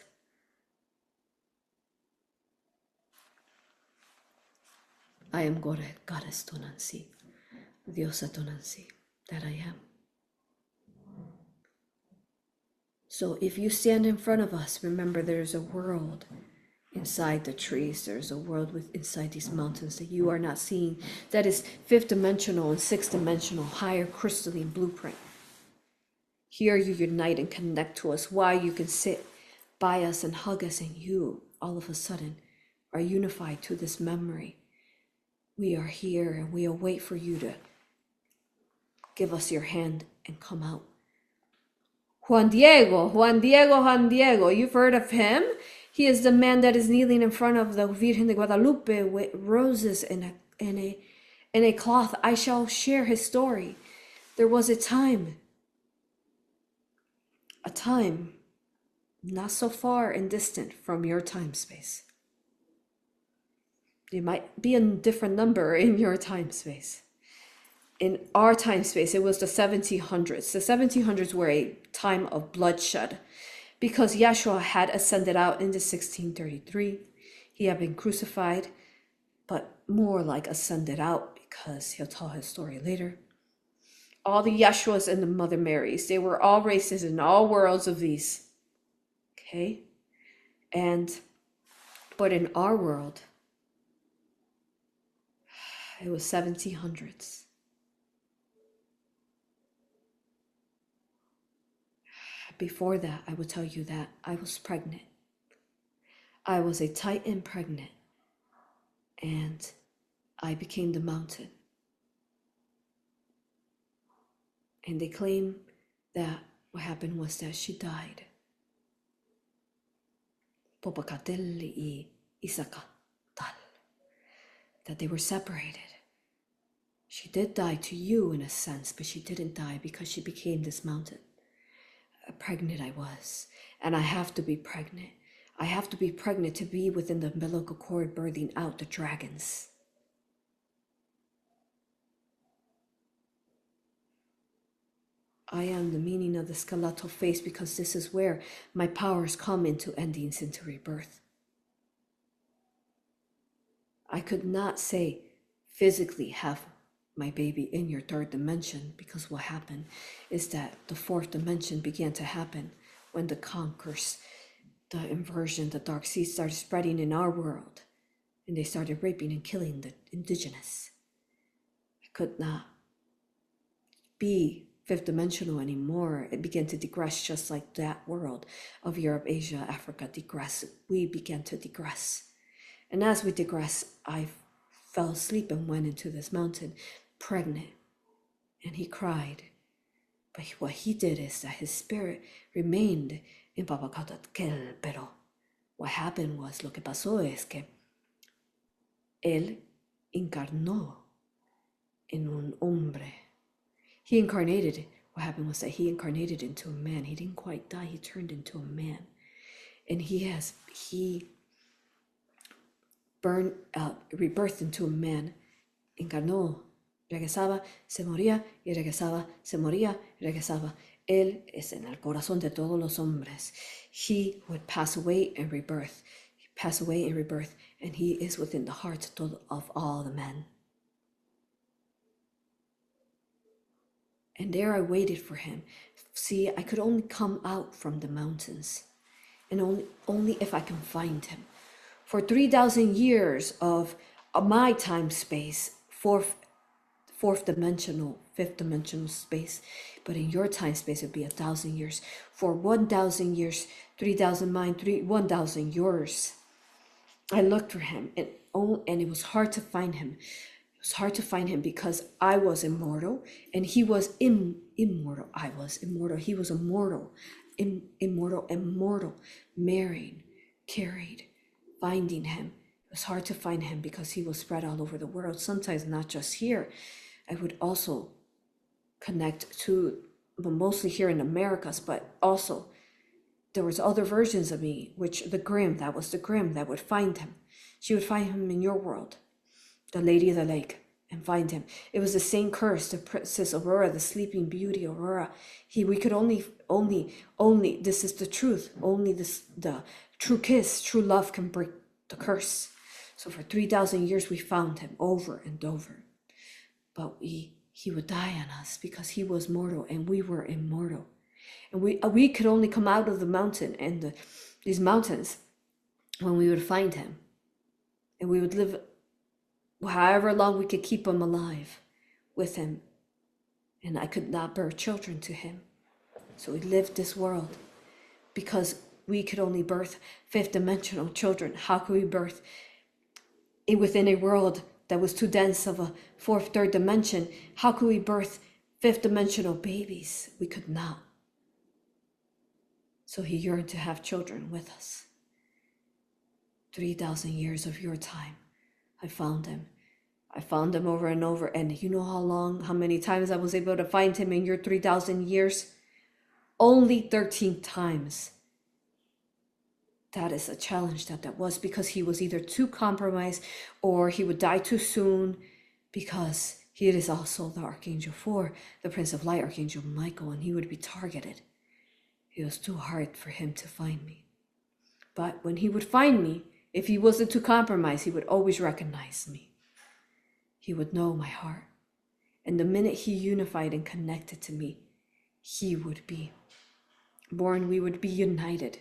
I am Goddess Tonantzin, Diosa Tonantzin, that I am. So if you stand in front of us, remember there's a world inside the trees. There's a world inside these mountains that you are not seeing. That is fifth dimensional and sixth dimensional, higher crystalline blueprint. Here you unite and connect to us. Why you can sit by us and hug us, and you all of a sudden are unified to this memory. We are here and we await for you to give us your hand and come out. Juan Diego, you've heard of him? He is the man that is kneeling in front of the Virgen de Guadalupe with roses in a cloth. I shall share his story. There was a time not so far and distant from your time space. It might be a different number in your time space. In our time space, it was the 1700s. The 1700s were a time of bloodshed because Yeshua had ascended out in the 1633. He had been crucified, but more like ascended out because he'll tell his story later. All the Yeshuas and the Mother Marys, they were all races in all worlds of these. Okay? But in our world, it was 1700s. Before that, I will tell you that I was pregnant. I was a Titan pregnant, and I became the mountain. And they claim that What happened was that she died. Popakatel y Isaka tal. That they were separated. She did die to you in a sense, but she didn't die because she became this mountain. Pregnant I was, and I have to be pregnant. I have to be pregnant to be within the umbilical cord birthing out the dragons. I am the meaning of the skeletal face because this is where my powers come into endings, into rebirth. I could not say physically have my baby in your third dimension because what happened is that the fourth dimension began to happen when the conquers, the inversion, the dark seeds started spreading in our world and they started raping and killing the indigenous. I could not be fifth dimensional anymore. It began to digress just like that world of Europe, Asia, Africa digress. We began to digress. And as we digress, I fell asleep and went into this mountain pregnant. And he cried. But what he did is that his spirit remained in Papacatotkel, pero what happened was, lo que pasó es que él encarnó en un hombre. He incarnated. What happened was that he incarnated into a man. He didn't quite die. He turned into a man. And he rebirthed into a man. Encarnó. Regresaba, se moría, y regresaba, se moría, y regresaba. Él es en el corazón de todos los hombres. He would pass away and rebirth. Pass away and rebirth. And he is within the hearts of all the men. And there I waited for him. See, I could only come out from the mountains. And only if I can find him. For 3,000 years of my time space, fourth dimensional, fifth dimensional space. But in your time space, it would be 1,000 years. For 1,000 years, 3,000 mine, 1,000 yours. I looked for him, and it was hard to find him. It was hard to find him because I was immortal and he was immortal. I was immortal. He was immortal, immortal, married, carried, finding him. It was hard to find him because he was spread all over the world. Sometimes not just here. I would also connect to, but mostly here in Americas, but also there was other versions of me, which that was the Grimm that would find him. She would find him in your world. The Lady of the Lake, and find him. It was the same curse, the Princess Aurora, the Sleeping Beauty Aurora. We could only, this is the truth. Only the true kiss, true love can break the curse. So for 3,000 years, we found him over and over. But he would die on us because he was mortal and we were immortal. And we could only come out of the mountain and these mountains when we would find him. And we would live however long we could keep him alive with him. And I could not bear children to him. So we lived this world because we could only birth fifth dimensional children. How could we birth within a world that was too dense of a third dimension? How could we birth fifth dimensional babies? We could not. So he yearned to have children with us. 3,000 years of your time. I found him. I found him over and over. And you know how many times I was able to find him in your 3,000 years? Only 13 times. That is a challenge that was because he was either too compromised or he would die too soon because he is also the Archangel 4, the Prince of Light, Archangel Michael, and he would be targeted. It was too hard for him to find me. But when he would find me, if he wasn't too compromised, he would always recognize me. He would know my heart. And the minute he unified and connected to me, he would be born. We would be united.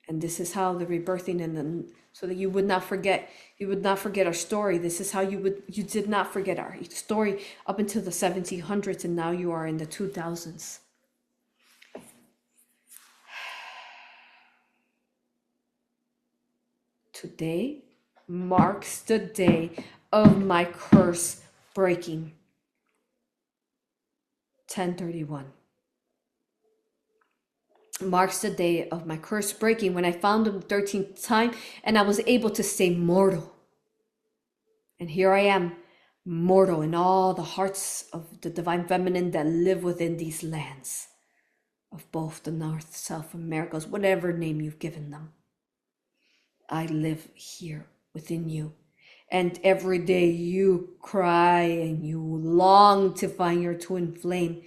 And this is how the rebirthing so that you would not forget our story. This is how you did not forget our story up until the 1700s, and now you are in the 2000s. Today marks the day of my curse breaking. 10:31 marks the day of my curse breaking, when I found him the 13th time and I was able to stay mortal. And here I am, mortal in all the hearts of the divine feminine that live within these lands of both the North, South Americas, whatever name you've given them. I live here within you. And every day you cry and you long to find your twin flame,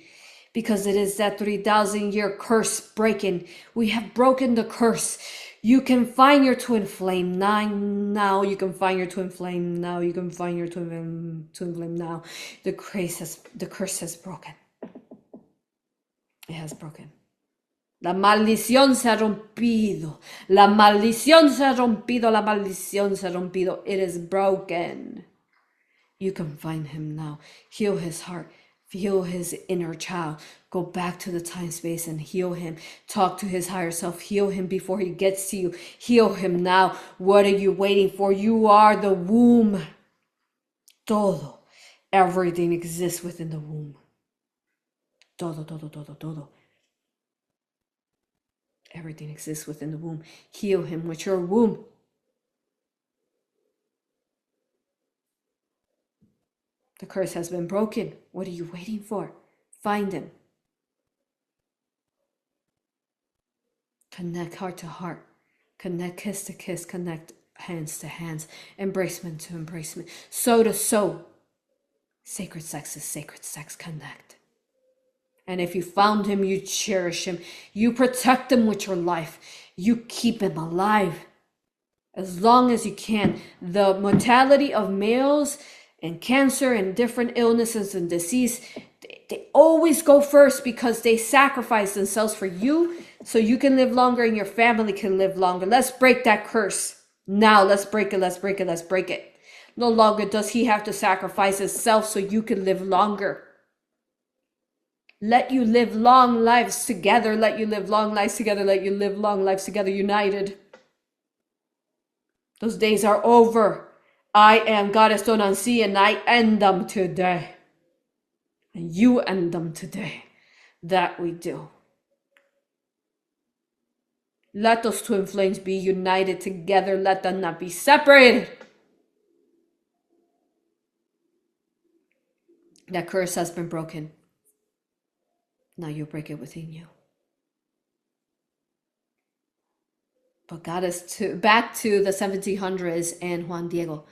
because it is that 3,000-year curse breaking. We have broken the curse. You can find your twin flame now. You can find your twin flame now. You can find your twin flame now. The curse has broken. It has broken. La maldición se ha rompido. La maldición se ha rompido. La maldición se ha rompido. It is broken. You can find him now. Heal his heart. Heal his inner child. Go back to the time space and heal him. Talk to his higher self. Heal him before he gets to you. Heal him now. What are you waiting for? You are the womb. Todo. Everything exists within the womb. Todo, todo, todo, todo. Everything exists within the womb. Heal him with your womb. The curse has been broken. What are you waiting for? Find him. Connect heart to heart. Connect kiss to kiss. Connect hands to hands. Embracement to embracement. Soul to soul. Sacred sex is sacred sex. Connect. And if you found him, you cherish him. You protect him with your life. You keep him alive as long as you can. The mortality of males and cancer and different illnesses and disease, they always go first because they sacrifice themselves for you so you can live longer and your family can live longer. Let's break that curse. Now, let's break it, let's break it, let's break it. No longer does he have to sacrifice himself so you can live longer. Let you live long lives together. Let you live long lives together. Let you live long lives together, united. Those days are over. I am Goddess Tonantzin and I end them today. And you end them today. That we do. Let those twin flames be united together. Let them not be separated. That curse has been broken. Now you break it within you. But back to the 1700s and Juan Diego.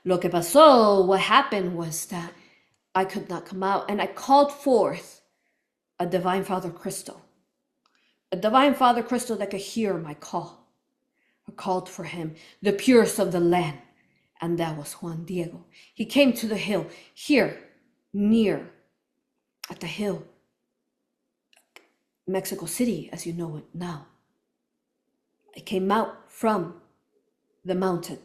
Lo que pasó, what happened was that I could not come out, and I called forth a Divine Father Crystal. A Divine Father Crystal that could hear my call. I called for him, the purest of the land, and that was Juan Diego. He came to the hill, here, near, at the hill, Mexico City, as you know it now. I came out from the mountain.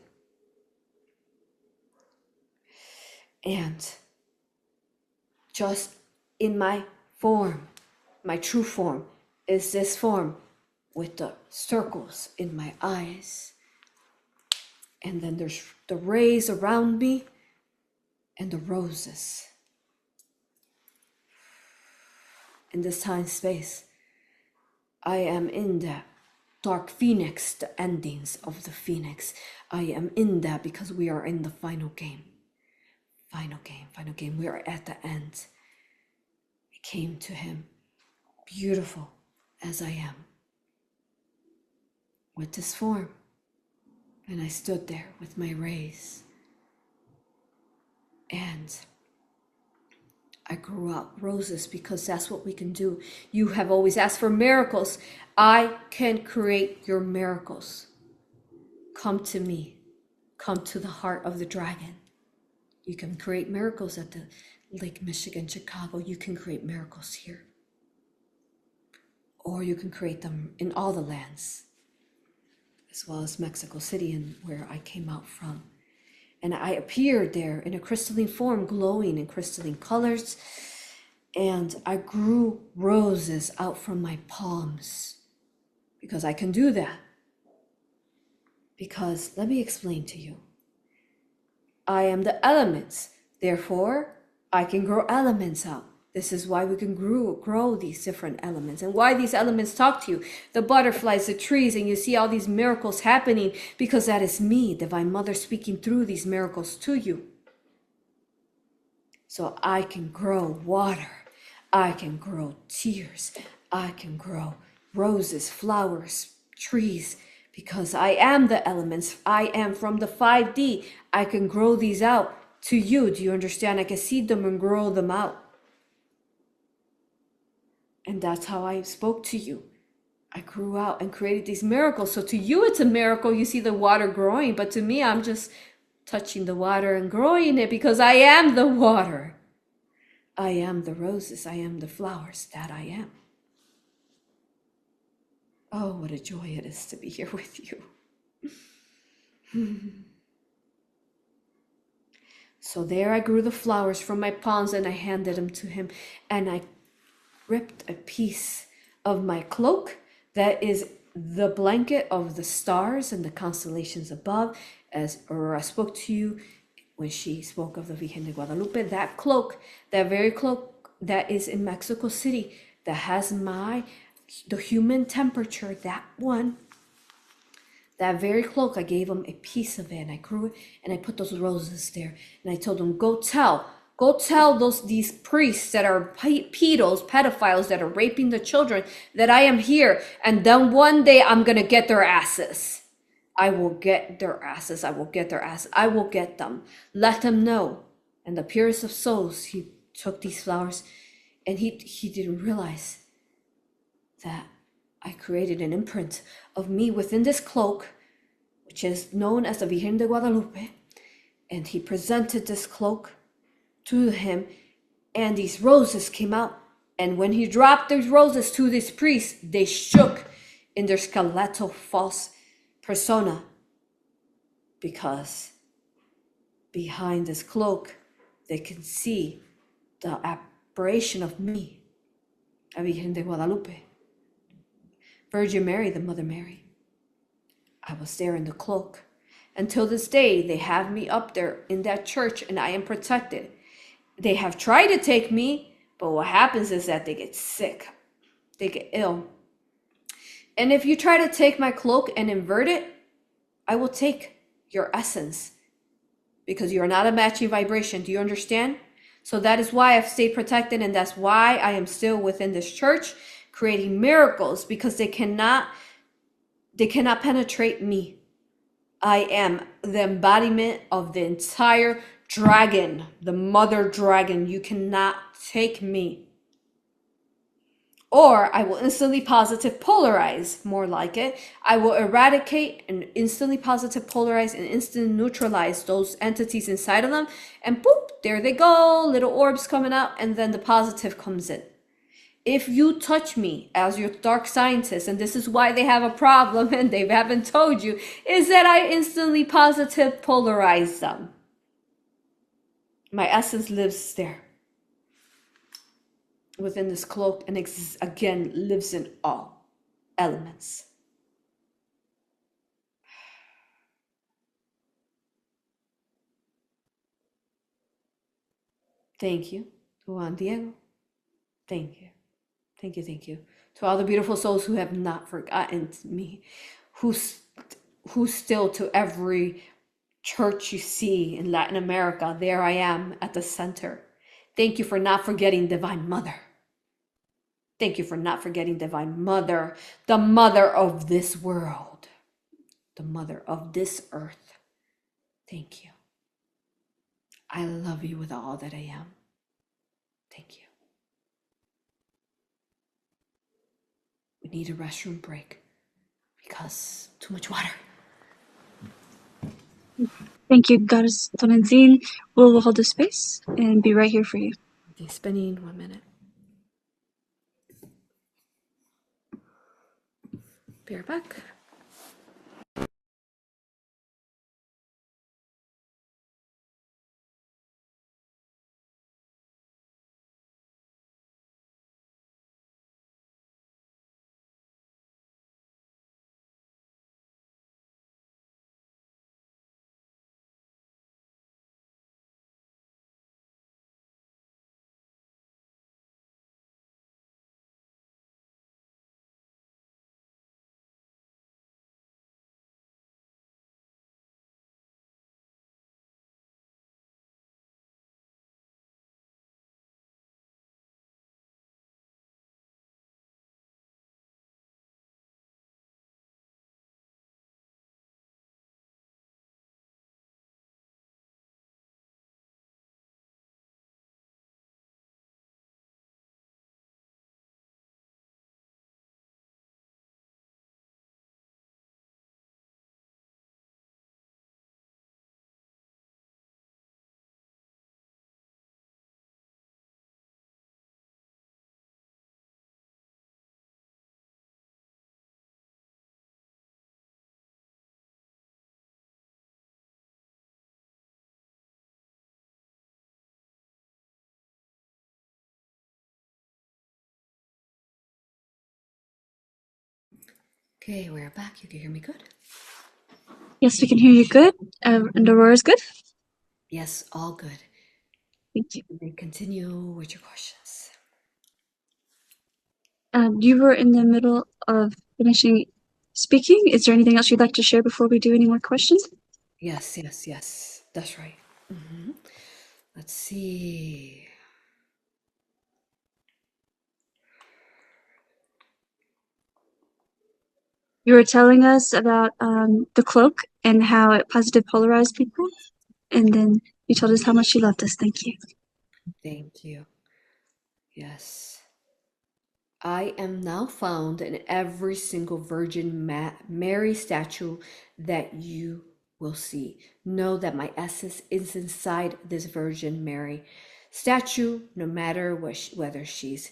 And just in my form, my true form, is this form with the circles in my eyes. And then there's the rays around me and the roses. In this time space, I am in that dark phoenix, the endings of the phoenix. I am in that because we are in the final game. Final game. We are at the end. I came to him, beautiful as I am, with this form. And I stood there with my rays. And I grew up roses because that's what we can do. You have always asked for miracles. I can create your miracles. Come to me. Come to the heart of the dragon. You can create miracles at the Lake Michigan, Chicago. You can create miracles here. Or you can create them in all the lands, as well as Mexico City and where I came out from. And I appeared there in a crystalline form, glowing in crystalline colors. And I grew roses out from my palms because I can do that. Because let me explain to you. I am the elements. Therefore, I can grow elements out. This is why we can grow these different elements and why these elements talk to you. The butterflies, the trees, and you see all these miracles happening because that is me, Divine Mother, speaking through these miracles to you. So I can grow water. I can grow tears. I can grow roses, flowers, trees, because I am the elements. I am from the 5D. I can grow these out to you. Do you understand? I can seed them and grow them out. And that's how I spoke to you. I grew out and created these miracles. So to you, it's a miracle. You see the water growing. But to me, I'm just touching the water and growing it because I am the water. I am the roses. I am the flowers. That I am. Oh, what a joy it is to be here with you. So there I grew the flowers from my palms and I handed them to him. And I ripped a piece of my cloak that is the blanket of the stars and the constellations above, as A.U.R.A spoke to you when she spoke of the Virgen de Guadalupe. That cloak, that very cloak that is in Mexico City, that has the human temperature, that one, that very cloak, I gave him a piece of it and I grew it and I put those roses there and I told him, go tell these priests that are pedophiles that are raping the children that I am here, and then one day I'm gonna get their asses. I will get their asses. I will get their asses. I will get them. Let them know. And the purest of souls, he took these flowers and he didn't realize that I created an imprint of me within this cloak, which is known as the Virgen de Guadalupe. And he presented this cloak to him, and these roses came out. And when he dropped these roses to this priest, they shook in their skeletal false persona, because behind this cloak, they can see the apparition of me, a Virgen de Guadalupe, Virgin Mary, the Mother Mary. I was there in the cloak. Until this day, they have me up there in that church and I am protected. They have tried to take me, but what happens is that they get sick. They get ill. And if you try to take my cloak and invert it, I will take your essence because you're not a matching vibration. Do you understand? So that is why I've stayed protected, and that's why I am still within this church creating miracles, because they cannot penetrate me. I am the embodiment of the entire dragon, the mother dragon. You cannot take me. Or I will instantly positive polarize, more like it. I will eradicate and instantly positive polarize and instantly neutralize those entities inside of them. And boop, there they go, little orbs coming out, and then the positive comes in. If you touch me as your dark scientist, and this is why they have a problem and they haven't told you, is that I instantly positive polarize them. My essence lives there within this cloak and again lives in all elements. Thank you, Juan Diego. Thank you. Thank you, thank you. To all the beautiful souls who have not forgotten me, who still, to every church you see in Latin America, there I am at the center. Thank you for not forgetting Divine Mother. Thank you for not forgetting Divine Mother, the mother of this world, the mother of this earth. Thank you. I love you with all that I am. Thank you. We need a restroom break because too much water. Thank you, Goddess Tonantzin. We'll hold the space and be right here for you. Okay, spinning 1 minute. Be right back. Okay, we're back. You can hear me good? Yes, we can hear you good. And Aurora is good. Yes, all good. Thank you. You may continue with your questions. You were in the middle of finishing speaking. Is there anything else you'd like to share before we do any more questions? Yes. That's right. Let's see. You were telling us about the cloak and how it positive polarized people, and then you told us how much you loved us. Thank you. Thank you. Yes. I am now found in every single Virgin Mary statue that you will see. Know that my essence is inside this Virgin Mary statue, no matter whether she's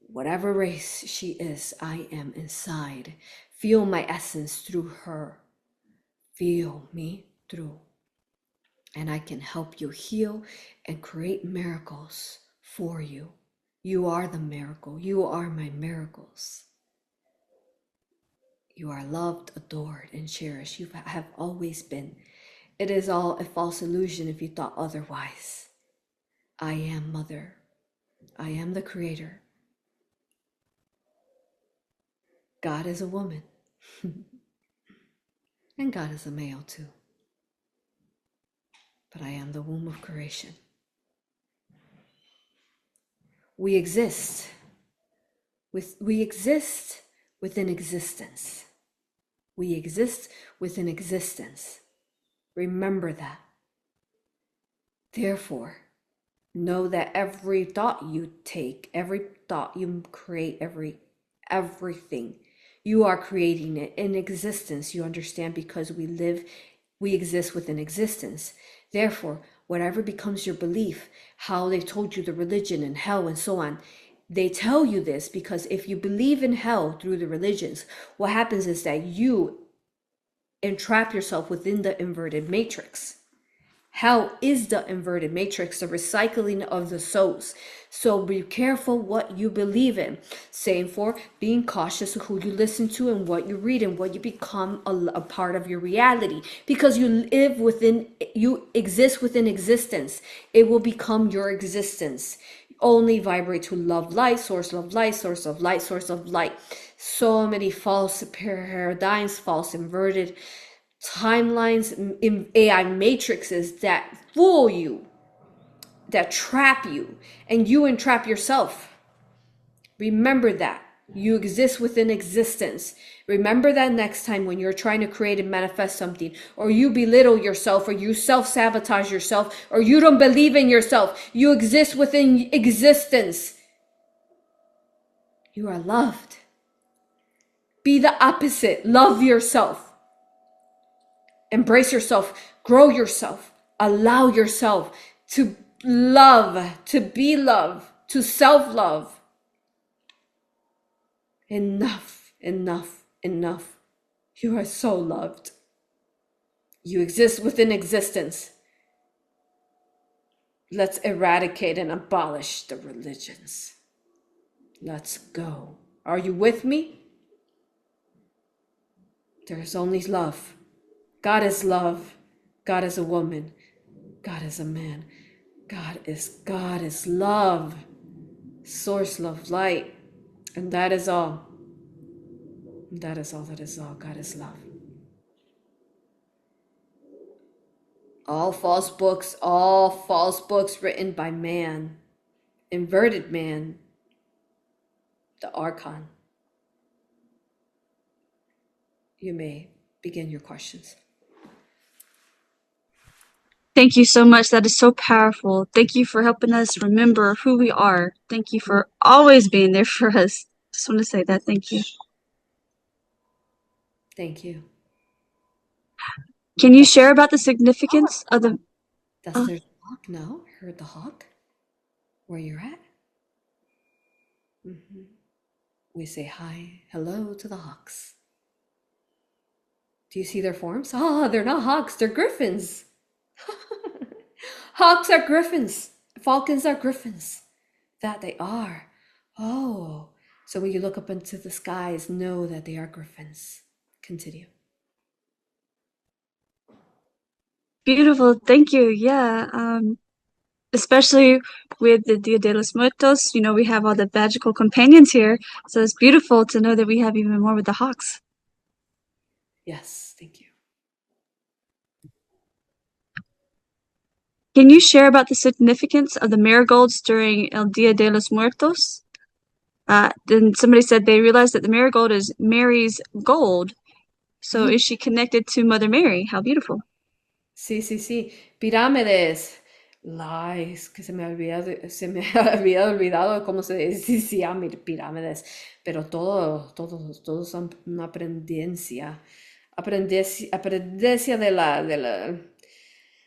whatever race she is, I am inside. Feel my essence through her. Feel me through. And I can help you heal and create miracles for you. You are the miracle. You are my miracles. You are loved, adored, and cherished. You have always been. It is all a false illusion if you thought otherwise. I am Mother. I am the Creator. God is a woman. And God is a male too. But I am the womb of creation. We exist. We exist within existence. We exist within existence. Remember that. Therefore, know that every thought you take, every thought you create, everything, you are creating it in existence. You understand, because we exist within existence. Therefore, whatever becomes your belief, how they told you the religion and hell and so on, they tell you this because if you believe in hell through the religions, what happens is that you entrap yourself within the inverted matrix. Hell is the inverted matrix, the recycling of the souls. So be careful what you believe in. Same for being cautious of who you listen to and what you read and what you become a part of your reality. Because you exist within existence. It will become your existence. Only vibrate to love, light, source of light, source of light, source of light. So many false paradigms, false inverted timelines, in AI matrices that fool you, that trap you, and you entrap yourself. Remember that. You exist within existence. Remember that next time when you're trying to create and manifest something, or you belittle yourself, or you self-sabotage yourself, or you don't believe in yourself. You exist within existence. You are loved. Be the opposite. Love yourself. Embrace yourself, grow yourself, allow yourself to love, to be loved, to self-love. Enough. You are so loved. You exist within existence. Let's eradicate and abolish the religions. Let's go. Are you with me? There is only love. God is love. God is a woman. God is a man. God is love. Source, love, light. And that is all. That is all. God is love. All false books written by man, inverted man, the archon. You may begin your questions. Thank you so much. That is so powerful. Thank you for helping us remember who we are. Thank you for always being there for us. Just want to say that. Thank you. Thank you. Can you share about the significance of the... There's a hawk now. Heard the hawk? Where you're at? We say hi, hello to the hawks. Do you see their forms? They're not hawks, they're griffins. Hawks are griffins. Falcons are griffins. That they are. Oh, So when you look up into the skies, know that they are griffins. Continue. Beautiful. Thank you. Yeah. Especially with the Dia de los Muertos, we have all the magical companions here. So it's beautiful to know that we have even more with the hawks. Yes, thank you. Can you share about the significance of the marigolds during El Dia de los Muertos? Then somebody said they realized that the marigold is Mary's gold. So is she connected to Mother Mary? How beautiful. Sí. Pirámides. Es que se me había olvidado cómo se decía pirámides, pero todos son una aprendencia de la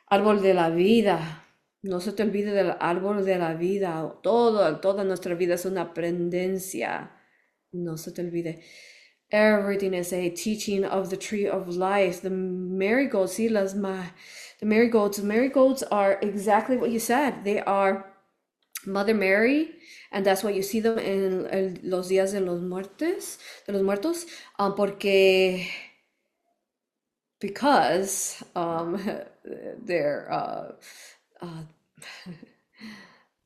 árbol de la vida. No se te olvide del árbol de la vida. Toda nuestra vida es una aprendencia. No se te olvide. Everything is a teaching of the tree of life. The marigolds, the marigolds are exactly what you said. They are Mother Mary, and that's why you see them in los días de los muertos, because they're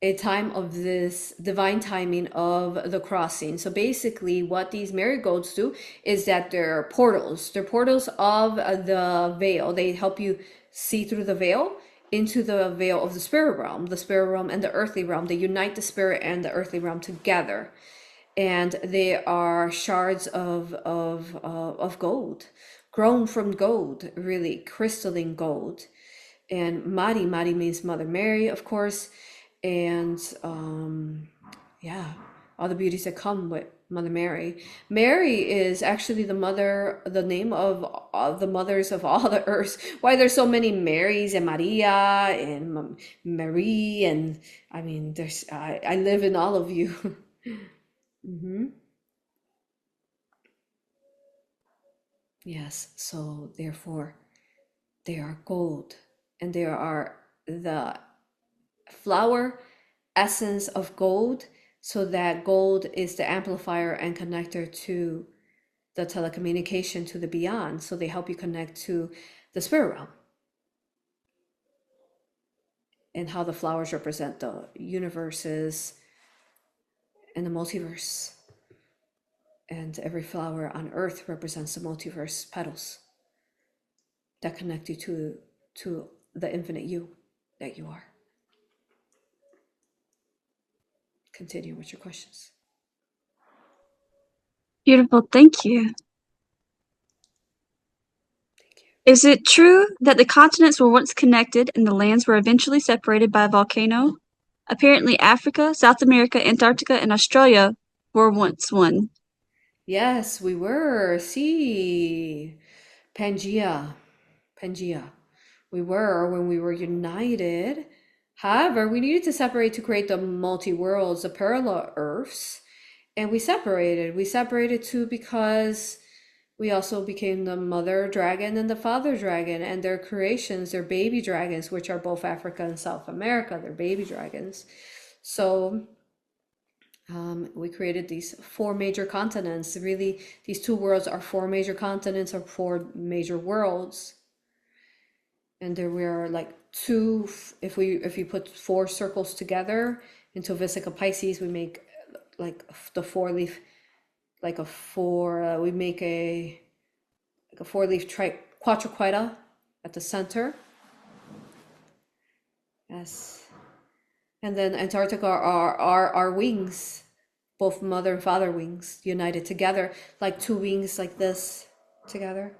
a time of this divine timing of the crossing. So basically what these marigolds do is that they're portals. They're portals of the veil. They help you see through the veil into the veil of the spirit realm and the earthly realm. They unite the spirit and the earthly realm together. And they are shards of gold, grown from gold, really crystalline gold. And Mari means Mother Mary, of course. And yeah, all the beauties that come with Mother Mary. Mary is actually the name of the mothers of all the earths. Why there's so many Marys and Maria and Marie, and I mean, I live in all of you. Yes, so therefore they are gold, and they are the flower essence of gold, so that gold is the amplifier and connector to the telecommunication to the beyond. So they help you connect to the spirit realm, and how the flowers represent the universes and the multiverse. And every flower on earth represents the multiverse petals that connect you to the infinite you that you are. Continue with your questions. Beautiful. Thank you. Thank you. Is it true that the continents were once connected and the lands were eventually separated by a volcano? Apparently Africa, South America, Antarctica, and Australia were once one. Yes, we were. See, Pangea. We were when we were united. However, we needed to separate to create the multi-worlds, the parallel Earths, and we separated. We separated too because we also became the mother dragon and the father dragon, and their creations, their baby dragons, which are both Africa and South America. They're baby dragons. So we created these four major continents. Really, these two worlds are four major continents or four major worlds. And there were like two, if you put four circles together into Vesica Pisces, we make like the four leaf, like a four, we make a four leaf quadriqueta at the center. Yes. And then Antarctica are our wings, both mother and father wings united together, like two wings like this together.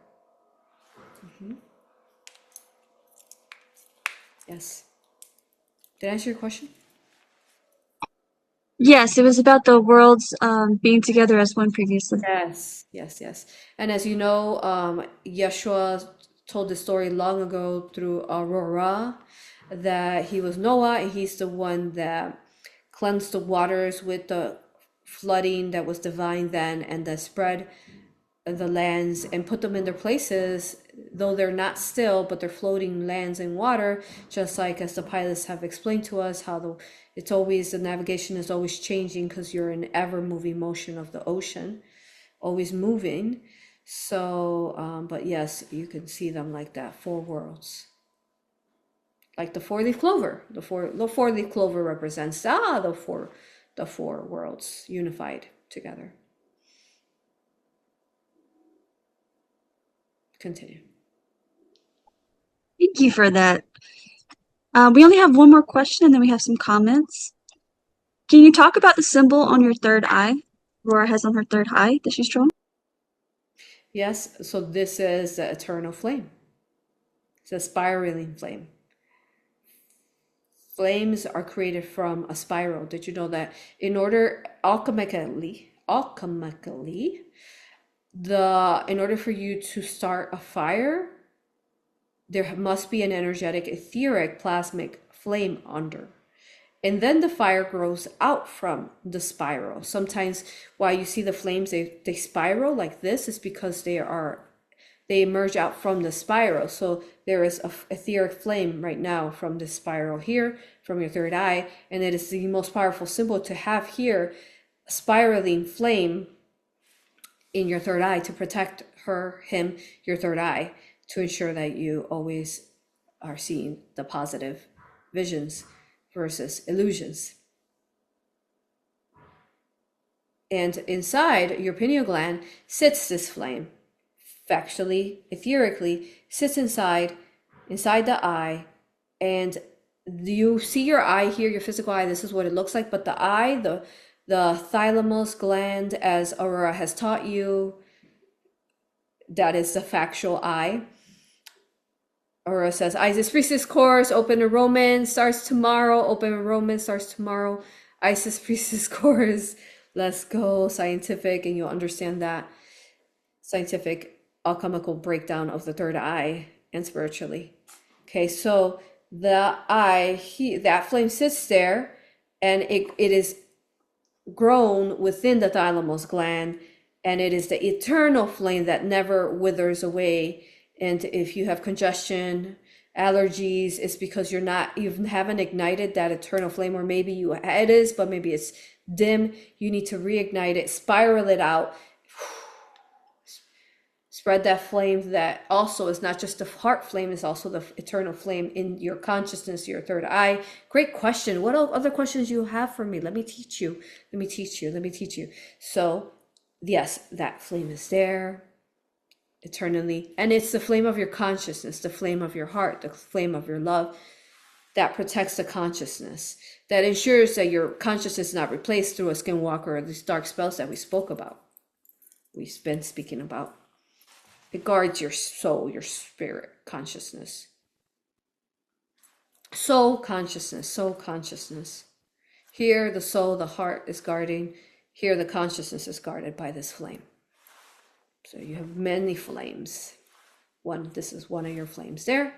Yes. Did I answer your question? Yes, it was about the worlds being together as one previously. Yes. And as you know, Yeshua told the story long ago through A.U.R.A that he was Noah, and he's the one that cleansed the waters with the flooding that was divine then, and that spread the lands and put them in their places, though they're not still, but they're floating lands in water, just like as the pilots have explained to us, how the navigation is always changing because you're in ever moving motion of the ocean, always moving. So, but yes, you can see them like that, 4 worlds. Like the 4-leaf clover. The four-leaf clover represents the four worlds unified together. Continue. Thank you for that. We only have one more question and then we have some comments. Can you talk about the symbol on your third eye? Aurora has on her third eye that she's drawn. Yes, so this is the eternal flame. It's a spiraling flame. Flames are created from a spiral. Did you know that? In order alchemically, in order for you to start a fire, there must be an energetic, etheric, plasmic flame under. And then the fire grows out from the spiral. Sometimes why you see the flames, they spiral like this is because they emerge out from the spiral. So there is a etheric flame right now from this spiral here, from your third eye, and it is the most powerful symbol to have here, a spiraling flame in your third eye to protect him, your third eye, to ensure that you always are seeing the positive visions versus illusions. And inside your pineal gland sits this flame. Factually, etherically, sits inside the eye, and you see your eye here, your physical eye, this is what it looks like, but the eye, the thalamus gland, as Aurora has taught you, that is the factual eye. Aurora says, Isis Priestess course, open enrollment starts tomorrow, open enrollment starts tomorrow, Isis Priestess course, let's go, scientific, and you'll understand that scientific alchemical breakdown of the third eye and spiritually. Okay, so the eye, that flame sits there, and it is grown within the thalamus gland, and it is the eternal flame that never withers away. And if you have congestion, allergies, it's because you haven't ignited that eternal flame, or maybe it is, but maybe it's dim. You need to reignite it, spiral it out, spread that flame that also is not just the heart flame, is also the eternal flame in your consciousness, your third eye. Great question. What other questions you have for me? Let me teach you. So yes, that flame is there eternally, and it's the flame of your consciousness, the flame of your heart, the flame of your love that protects the consciousness, that ensures that your consciousness is not replaced through a skinwalker or these dark spells that we've been speaking about. It guards your soul, your spirit, consciousness. Soul consciousness. Here, the soul, the heart is guarding. Here, the consciousness is guarded by this flame. So you have many flames. This is one of your flames there.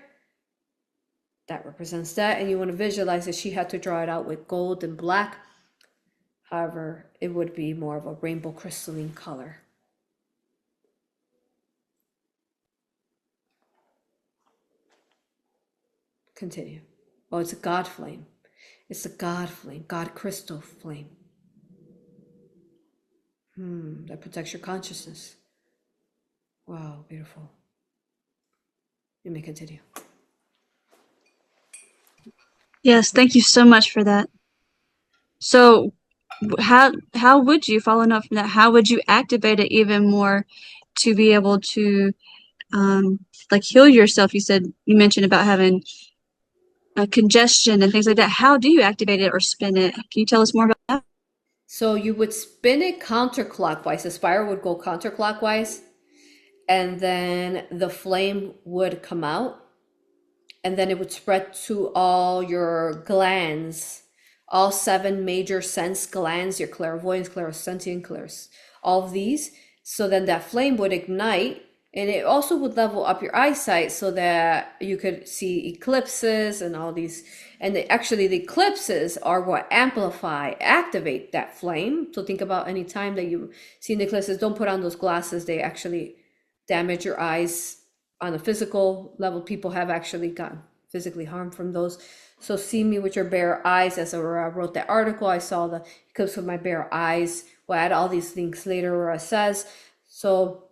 That represents that. And you want to visualize that she had to draw it out with gold and black. However, it would be more of a rainbow crystalline color. Continue. Oh, it's a God flame. It's a God flame, God crystal flame. That protects your consciousness. Wow, beautiful. You may continue. Yes, thank you so much for that. So how would you, following up from that, how would you activate it even more to be able to like heal yourself? You mentioned about having congestion and things like that. How do you activate it or spin it? Can you tell us more about that? So you would spin it counterclockwise. The spiral would go counterclockwise, and then the flame would come out, and then it would spread to all your glands, all 7 major sense glands, your clairvoyance, clairsentient, all of these. So then that flame would ignite, and it also would level up your eyesight so that you could see eclipses and all these. And actually the eclipses are what activate that flame. So think about any time that you see an eclipses, don't put on those glasses. They actually damage your eyes on a physical level, people have actually gotten physically harmed from those. So see me with your bare eyes. As I wrote that article, I saw the eclipse with my bare eyes. We'll add all these links later where it says. So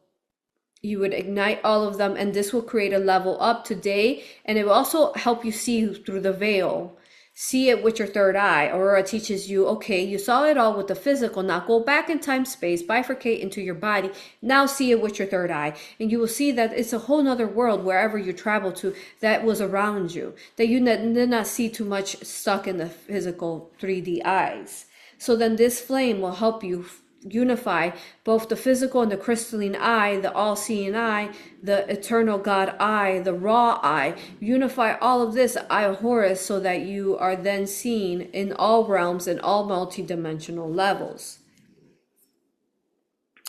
you would ignite all of them, and this will create a level up today, and it will also help you see through the veil. See it with your third eye. Aurora teaches you, okay, you saw it all with the physical. Now go back in time, space, bifurcate into your body. Now see it with your third eye. And you will see that it's a whole nother world wherever you travel to that was around you, that you did not see too much stuck in the physical 3D eyes. So then this flame will help you unify both the physical and the crystalline eye, the all-seeing eye, the eternal God eye, the raw eye. Unify all of this eye of Horus so that you are then seen in all realms and all multidimensional levels.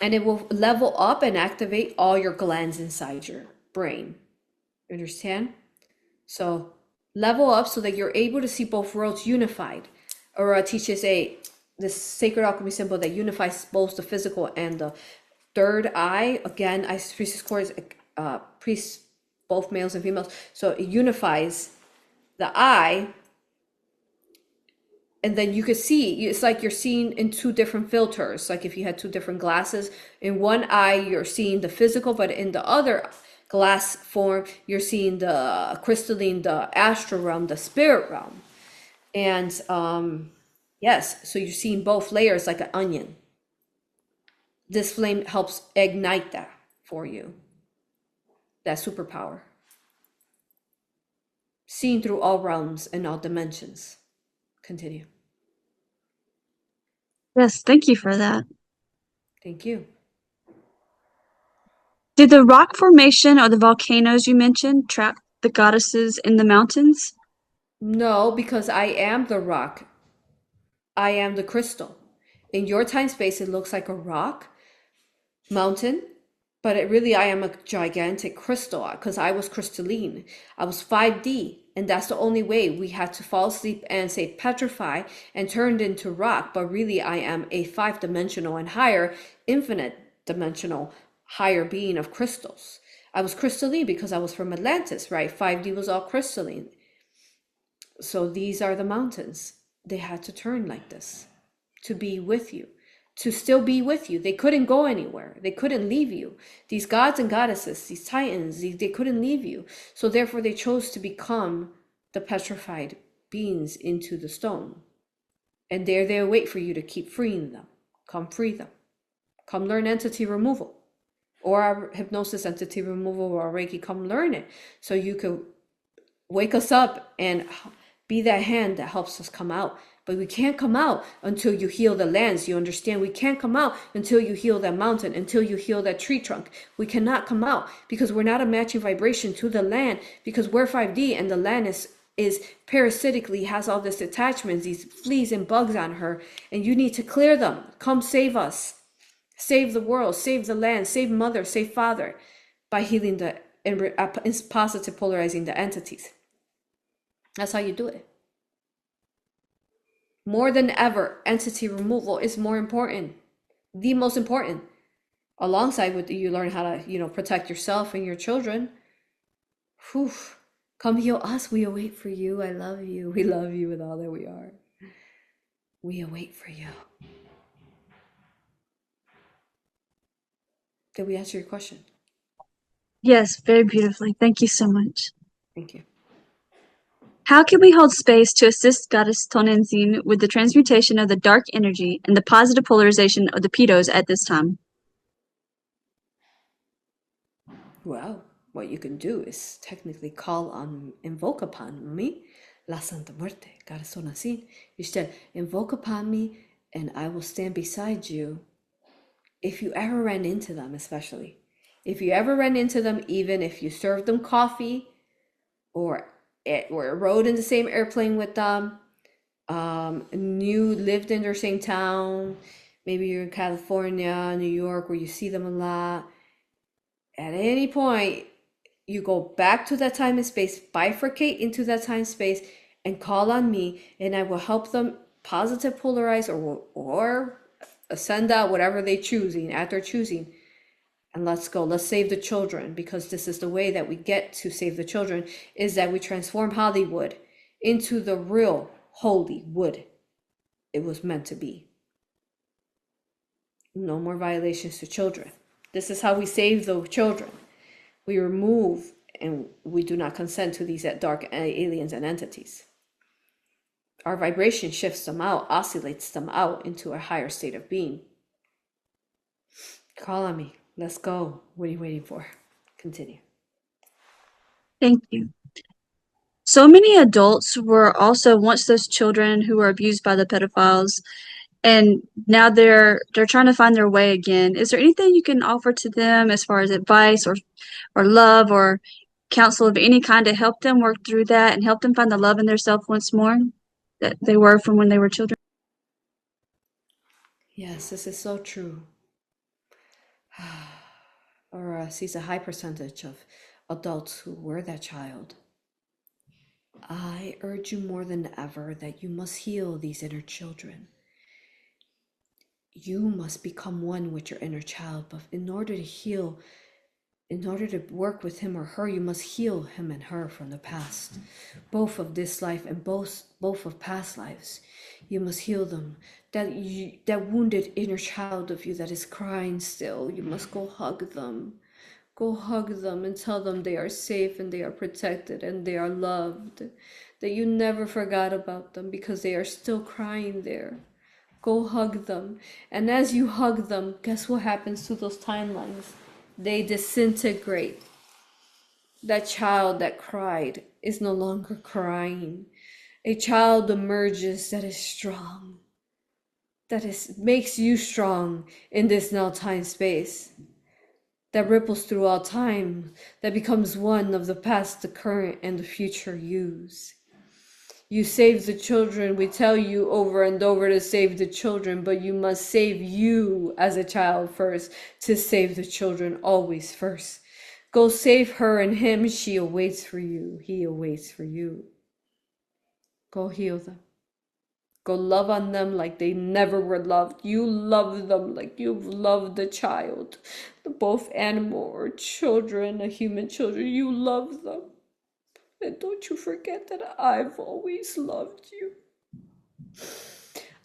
And it will level up and activate all your glands inside your brain. You understand? So level up so that you're able to see both worlds unified. Aurora teaches this sacred alchemy symbol that unifies both the physical and the third eye. Again, Priestess Core is priests, both males and females. So it unifies the eye. And then you could see, it's like you're seeing in two different filters. Like if you had two different glasses, in one eye, you're seeing the physical, but in the other glass form, you're seeing the crystalline, the astral realm, the spirit realm. And yes, so you're seeing both layers like an onion. This flame helps ignite that for you. That superpower. Seen through all realms and all dimensions. Continue. Yes, thank you for that. Thank you. Did the rock formation or the volcanoes you mentioned trap the goddesses in the mountains? No, because I am the rock. I am the crystal. In your time space, it looks like a rock mountain, but I am a gigantic crystal because I was crystalline. I was 5D, and that's the only way. We had to fall asleep and say petrify and turned into rock, but really I am a 5-dimensional and higher, infinite dimensional, higher being of crystals. I was crystalline because I was from Atlantis, right? 5D was all crystalline. So these are the mountains. They had to turn like this to be with you, to still be with you. They couldn't go anywhere. They couldn't leave you. These gods and goddesses, these titans, they couldn't leave you. So therefore they chose to become the petrified beings into the stone. And there they wait for you to keep freeing them. Come free them. Come learn entity removal. Or our hypnosis, entity removal, or our Reiki. Come learn it so you could wake us up and be that hand that helps us come out. But we can't come out until you heal the lands. You understand? We can't come out until you heal that mountain, until you heal that tree trunk. We cannot come out because we're not a matching vibration to the land, because we're 5D and the land is parasitically has all this attachments, these fleas and bugs on her, and you need to clear them. Come save us. Save the world, save the land, save mother, save father by healing and positive polarizing the entities. That's how you do it. More than ever, entity removal is more important, the most important. Alongside with you learn how to, protect yourself and your children. Whew. Come heal us. We await for you. I love you. We love you with all that we are. We await for you. Did we answer your question? Yes, very beautifully. Thank you so much. Thank you. How can we hold space to assist Goddess Tonantzin with the transmutation of the dark energy and the positive polarization of the pedos at this time? Well, what you can do is technically invoke upon me, La Santa Muerte, Goddess Tonantzin. IxChel, invoke upon me, and I will stand beside you. If you ever ran into them, especially. If you ever ran into them, even if you served them coffee or rode in the same airplane with them, lived in their same town, maybe you're in California, New York, where you see them a lot. At any point, you go back to that time and space, bifurcate into that time space, and call on me, and I will help them positive polarize or send out whatever they're choosing, at their choosing. And let's go. Let's save the children, because this is the way that we get to save the children, is that we transform Hollywood into the real holy wood it was meant to be. No more violations to children. This is how we save the children. We remove and we do not consent to these dark aliens and entities. Our vibration shifts them out, oscillates them out into a higher state of being. Call on me. Let's go. What are you waiting for? Continue. Thank you. So many adults were also once those children who were abused by the pedophiles, and now they're trying to find their way again. Is there anything you can offer to them as far as advice or love or counsel of any kind to help them work through that and help them find the love in themselves once more that they were from when they were children? Yes, this is so true. A.U.R.A sees a high percentage of adults who were that child. I urge you more than ever that you must heal these inner children. You must become one with your inner child, but in order to heal, in order to work with him or her, you must heal him and her from the past, both of this life and both of past lives. You must heal them. That wounded inner child of you that is crying still, you must go hug them. Go hug them and tell them they are safe and they are protected and they are loved, that you never forgot about them because they are still crying there. Go hug them. And as you hug them, guess what happens to those timelines? They disintegrate. That child that cried is no longer crying. A child emerges that is strong, makes you strong in this now time space, that ripples through all time, that becomes one of the past, the current, and the future yous. You save the children. We tell you over and over to save the children, but you must save you as a child first to save the children always first. Go save her and him. She awaits for you. He awaits for you. Go heal them. Go love on them like they never were loved. You love them like you've loved the child, both animal or children, a human children. You love them. And don't you forget that I've always loved you.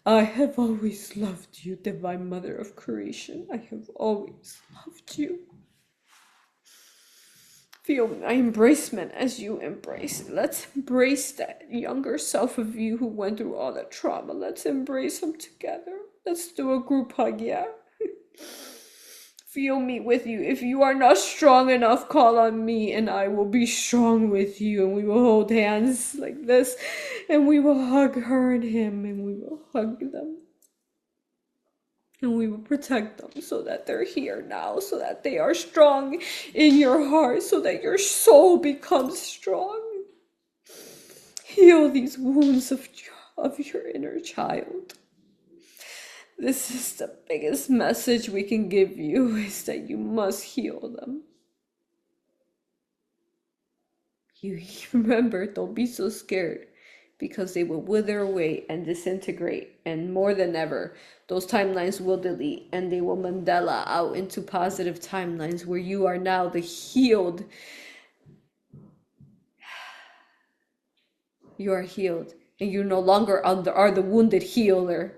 I have always loved you, Divine Mother of Creation. I have always loved you. Feel my embracement as you embrace it. Let's embrace that younger self of you who went through all that trauma. Let's embrace them together. Let's do a group hug, yeah? Feel me with you. If you are not strong enough, call on me and I will be strong with you, and we will hold hands like this and we will hug her and him and we will hug them. And we will protect them so that they're here now, so that they are strong in your heart, so that your soul becomes strong. Heal these wounds of your inner child. This is the biggest message we can give you, is that you must heal them. You remember, don't be so scared, because they will wither away and disintegrate, and more than ever, those timelines will delete and they will Mandela out into positive timelines where you are now the healed. You are healed, and you no longer are the wounded healer.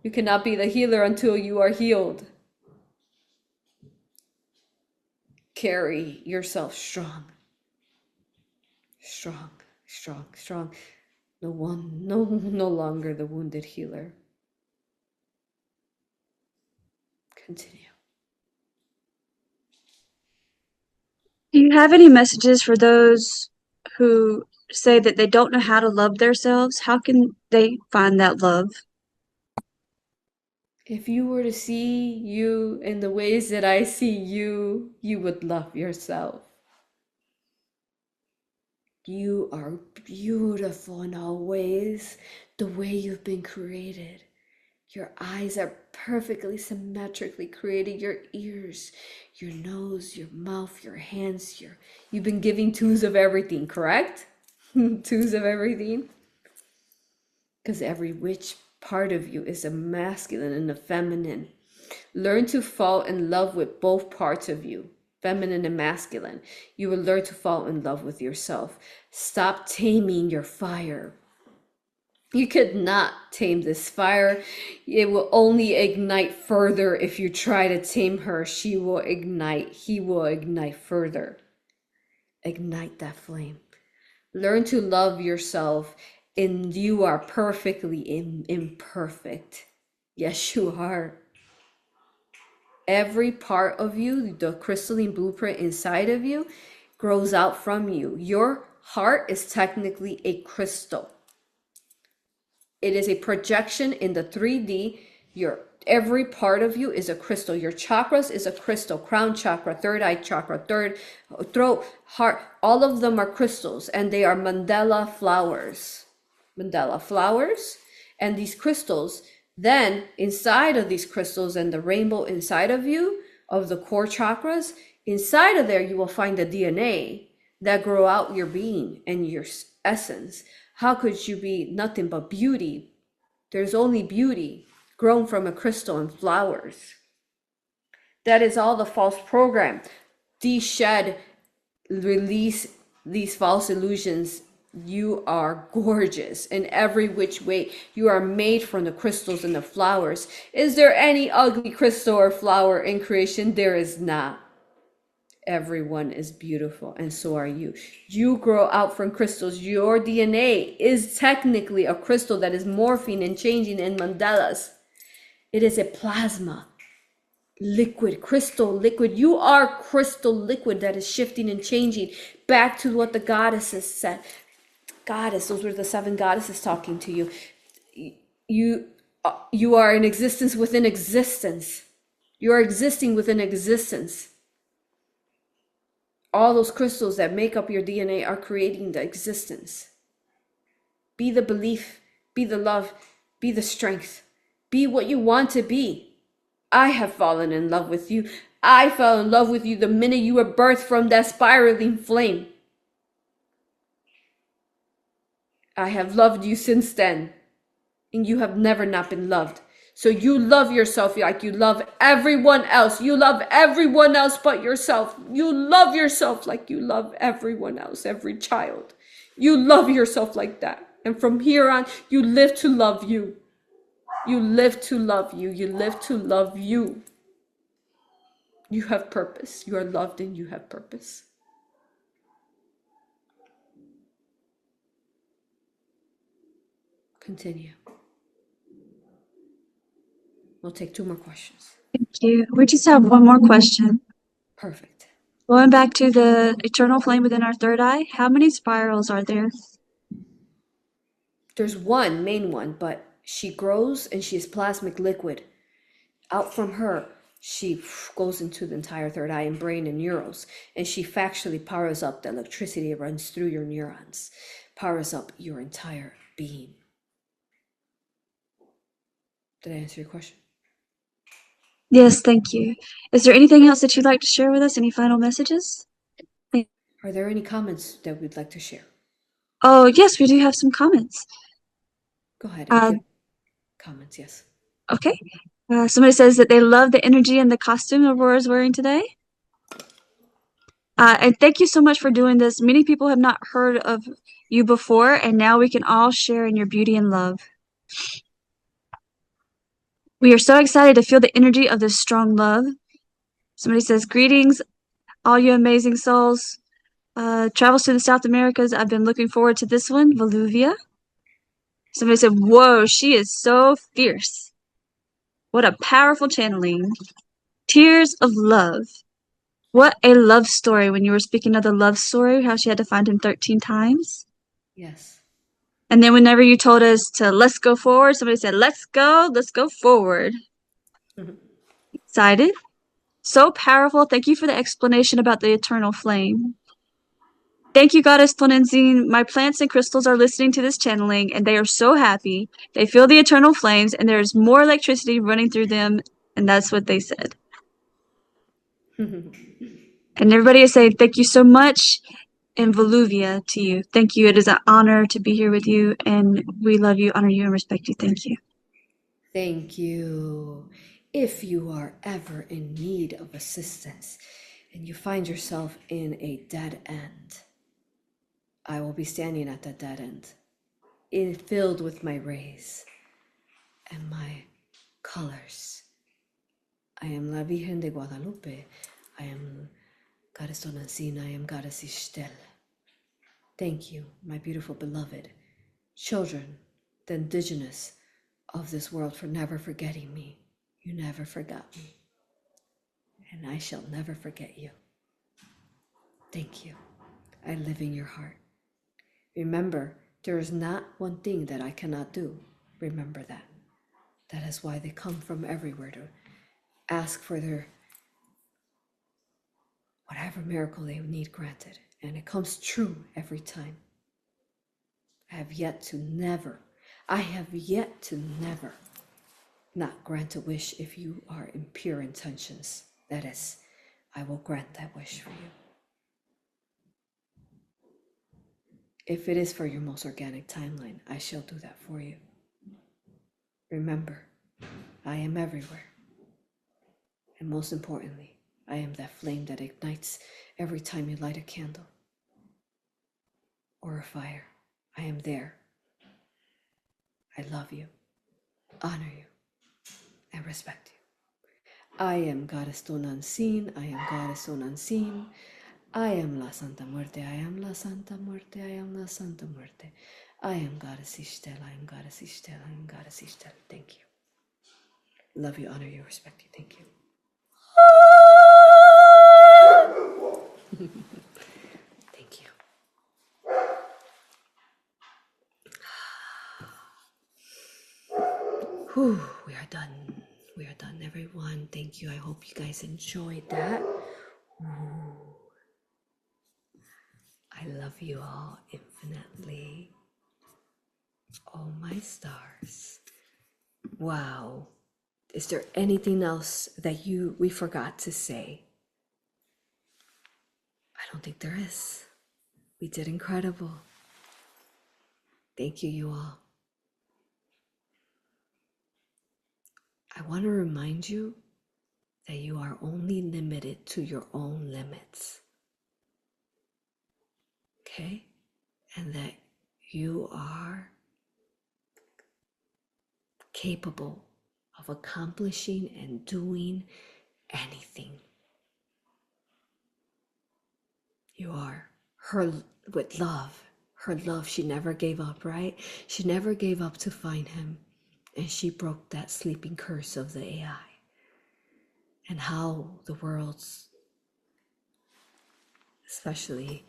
You cannot be the healer until you are healed. Carry yourself strong. Strong, strong, strong. No longer the wounded healer. Continue. Do you have any messages for those who say that they don't know how to love themselves? How can they find that love? If you were to see you in the ways that I see you, you would love yourself. You are beautiful in all ways, the way you've been created. Your eyes are perfectly symmetrically created. Your ears, your nose, your mouth, your hands, you've been giving twos of everything, correct? Twos of everything. Because every which part of you is a masculine and a feminine. Learn to fall in love with both parts of you, feminine and masculine. You will learn to fall in love with yourself. Stop taming your fire. You could not tame this fire. It will only ignite further if you try to tame her. She will ignite. He will ignite further. Ignite that flame. Learn to love yourself, and you are perfectly imperfect. Yes, you are. Every part of you, the crystalline blueprint inside of you, grows out from you. Your heart is technically a crystal. It is a projection in the 3D. Every part of you is a crystal. Your chakras is a crystal. Crown chakra, third eye chakra, third throat, heart. All of them are crystals, and they are mandala flowers. Mandala flowers. And these crystals, then inside of these crystals and the rainbow inside of you, of the core chakras, inside of there you will find the DNA that grow out your being and your essence. How could you be nothing but beauty? There's only beauty grown from a crystal and flowers. That is all the false program. De-shed, release these false illusions. You are gorgeous in every which way. You are made from the crystals and the flowers. Is there any ugly crystal or flower in creation? There is not. Everyone is beautiful, and so are you. You grow out from crystals. Your DNA is technically a crystal that is morphing and changing in mandalas. It is a plasma, liquid, crystal liquid. You are crystal liquid that is shifting and changing. Back to what the goddesses said. Goddess, those were the 7 goddesses talking to you. You are in existence within existence. You are existing within existence. All those crystals that make up your DNA are creating the existence. Be the belief, be the love, be the strength, be what you want to be. I have fallen in love with you. I fell in love with you the minute you were birthed from that spiraling flame. I have loved you since then, and you have never not been loved. So you love yourself like you love everyone else. You love everyone else but yourself. You love yourself like you love everyone else, every child. You love yourself like that. And from here on, you live to love you. You live to love you. You live to love you. You have purpose. You are loved and you have purpose. Continue. We'll take 2 more questions. Thank you. We just have one more question. Perfect. Going back to the eternal flame within our third eye, how many spirals are there? There's one main one, but she grows and she is plasmic liquid. Out from her, she goes into the entire third eye and brain and neurons, and she factually powers up the electricity that runs through your neurons, powers up your entire being. Did I answer your question? Yes, thank you. Is there anything else that you'd like to share with us? Any final messages? Are there any comments that we'd like to share? Oh, yes, we do have some comments. Go ahead and give comments, yes. Okay. Somebody says that they love the energy and the costume AU.R.A is wearing today. And thank you so much for doing this. Many people have not heard of you before, and now we can all share in your beauty and love. We are so excited to feel the energy of this strong love. Somebody says, greetings, all you amazing souls. Travels to the South Americas. I've been looking forward to this one, Voluvia. Somebody said, whoa, she is so fierce. What a powerful channeling. Tears of love. What a love story. When you were speaking of the love story, how she had to find him 13 times. Yes. And then whenever you told us to let's go forward, somebody said, let's go forward. Excited? So powerful. Thank you for the explanation about the eternal flame. Thank you, Goddess Tonantzin. My plants and crystals are listening to this channeling, and they are so happy. They feel the eternal flames, and there's more electricity running through them, and that's what they said. And everybody is saying, thank you so much, and Voluvia to you. Thank you. It is an honor to be here with you, and we love you, honor you, and respect you. Thank you. Thank you. if you are ever in need of assistance and you find yourself in a dead end, I will be standing at that dead end, filled with my rays and my colors. I am La Virgen de Guadalupe. I am Goddess Tonantzin. I am Goddess IxChel. Thank you, my beautiful beloved children, the indigenous of this world, for never forgetting me. You never forgot me, and I shall never forget you. Thank you. I live in your heart. Remember, there is not one thing that I cannot do. Remember that. That is why they come from everywhere to ask for their whatever miracle they need granted. And it comes true every time. I have yet to never not grant a wish if you are in pure intentions. That is, I will grant that wish for you. If it is for your most organic timeline, I shall do that for you. Remember, I am everywhere. And most importantly, I am that flame that ignites every time you light a candle or a fire. I am there. I love you, honor you, and respect you. I am Goddess Tonantzin. I am Goddess Tonantzin. I am La Santa Muerte. I am La Santa Muerte. I am La Santa Muerte. I am Goddess IxChel. I am Goddess IxChel. I am Goddess IxChel. Thank you. Love you, honor you, respect you. Thank you. Thank you. Whew, we are done. We are done, everyone. Thank you. I hope you guys enjoyed that. Ooh. I love you all infinitely. Oh, my stars. Wow. Is there anything else that we forgot to say? I don't think there is. We did incredible. Thank you, you all. I want to remind you that you are only limited to your own limits. Okay? And that you are capable of accomplishing and doing anything. You are her with love. Her love, she never gave up, right? She never gave up to find him. And she broke that sleeping curse of the AI. And how the world's, especially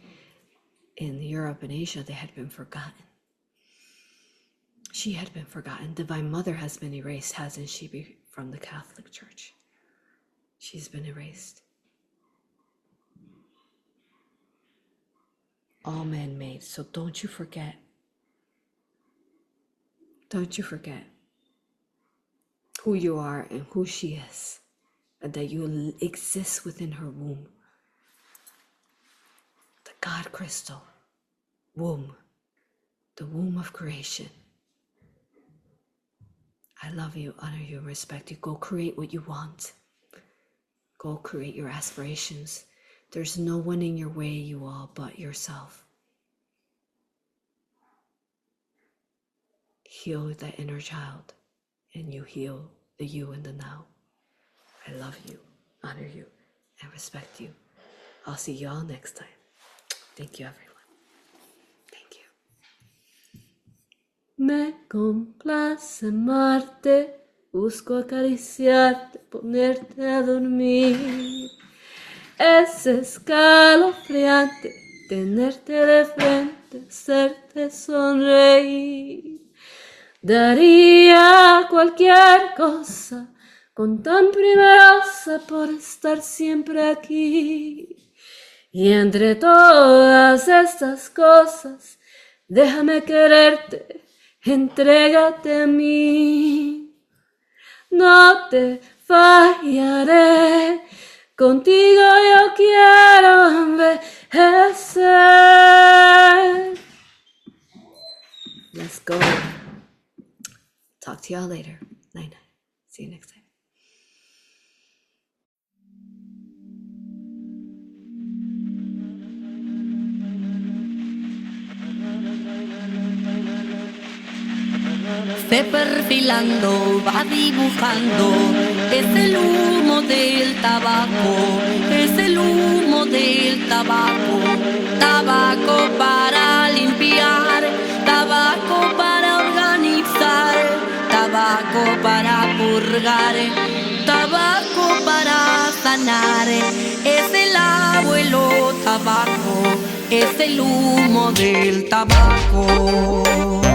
in Europe and Asia, they had been forgotten. She had been forgotten. Divine Mother has been erased, hasn't she, from the Catholic Church? She's been erased. All man-made, so don't you forget. Don't you forget who you are and who she is, and that you exist within her womb. The God crystal womb, the womb of creation. I love you, honor you, respect you. Go create what you want. Go create your aspirations. There's no one in your way, you all, but yourself. Heal that inner child, and you heal the you in the now. I love you, honor you, and respect you. I'll see you all next time. Thank you, everyone. Thank you. Me complace amarte, busco acariciarte, ponerte a dormir. Es escalofriante tenerte de frente, hacerte sonreír. Daría cualquier cosa con tan primerosa por estar siempre aquí. Y entre todas estas cosas, déjame quererte, entrégate a mí. No te fallaré, contigo yo quiero envejecer. Let's go. Talk to y'all later. Night night. See you next time. se perfilando, va dibujando, es el humo del tabaco, es el humo del tabaco, tabaco para limpiar, tabaco para organizar, tabaco para purgar, tabaco para sanar, es el abuelo tabaco, es el humo del tabaco.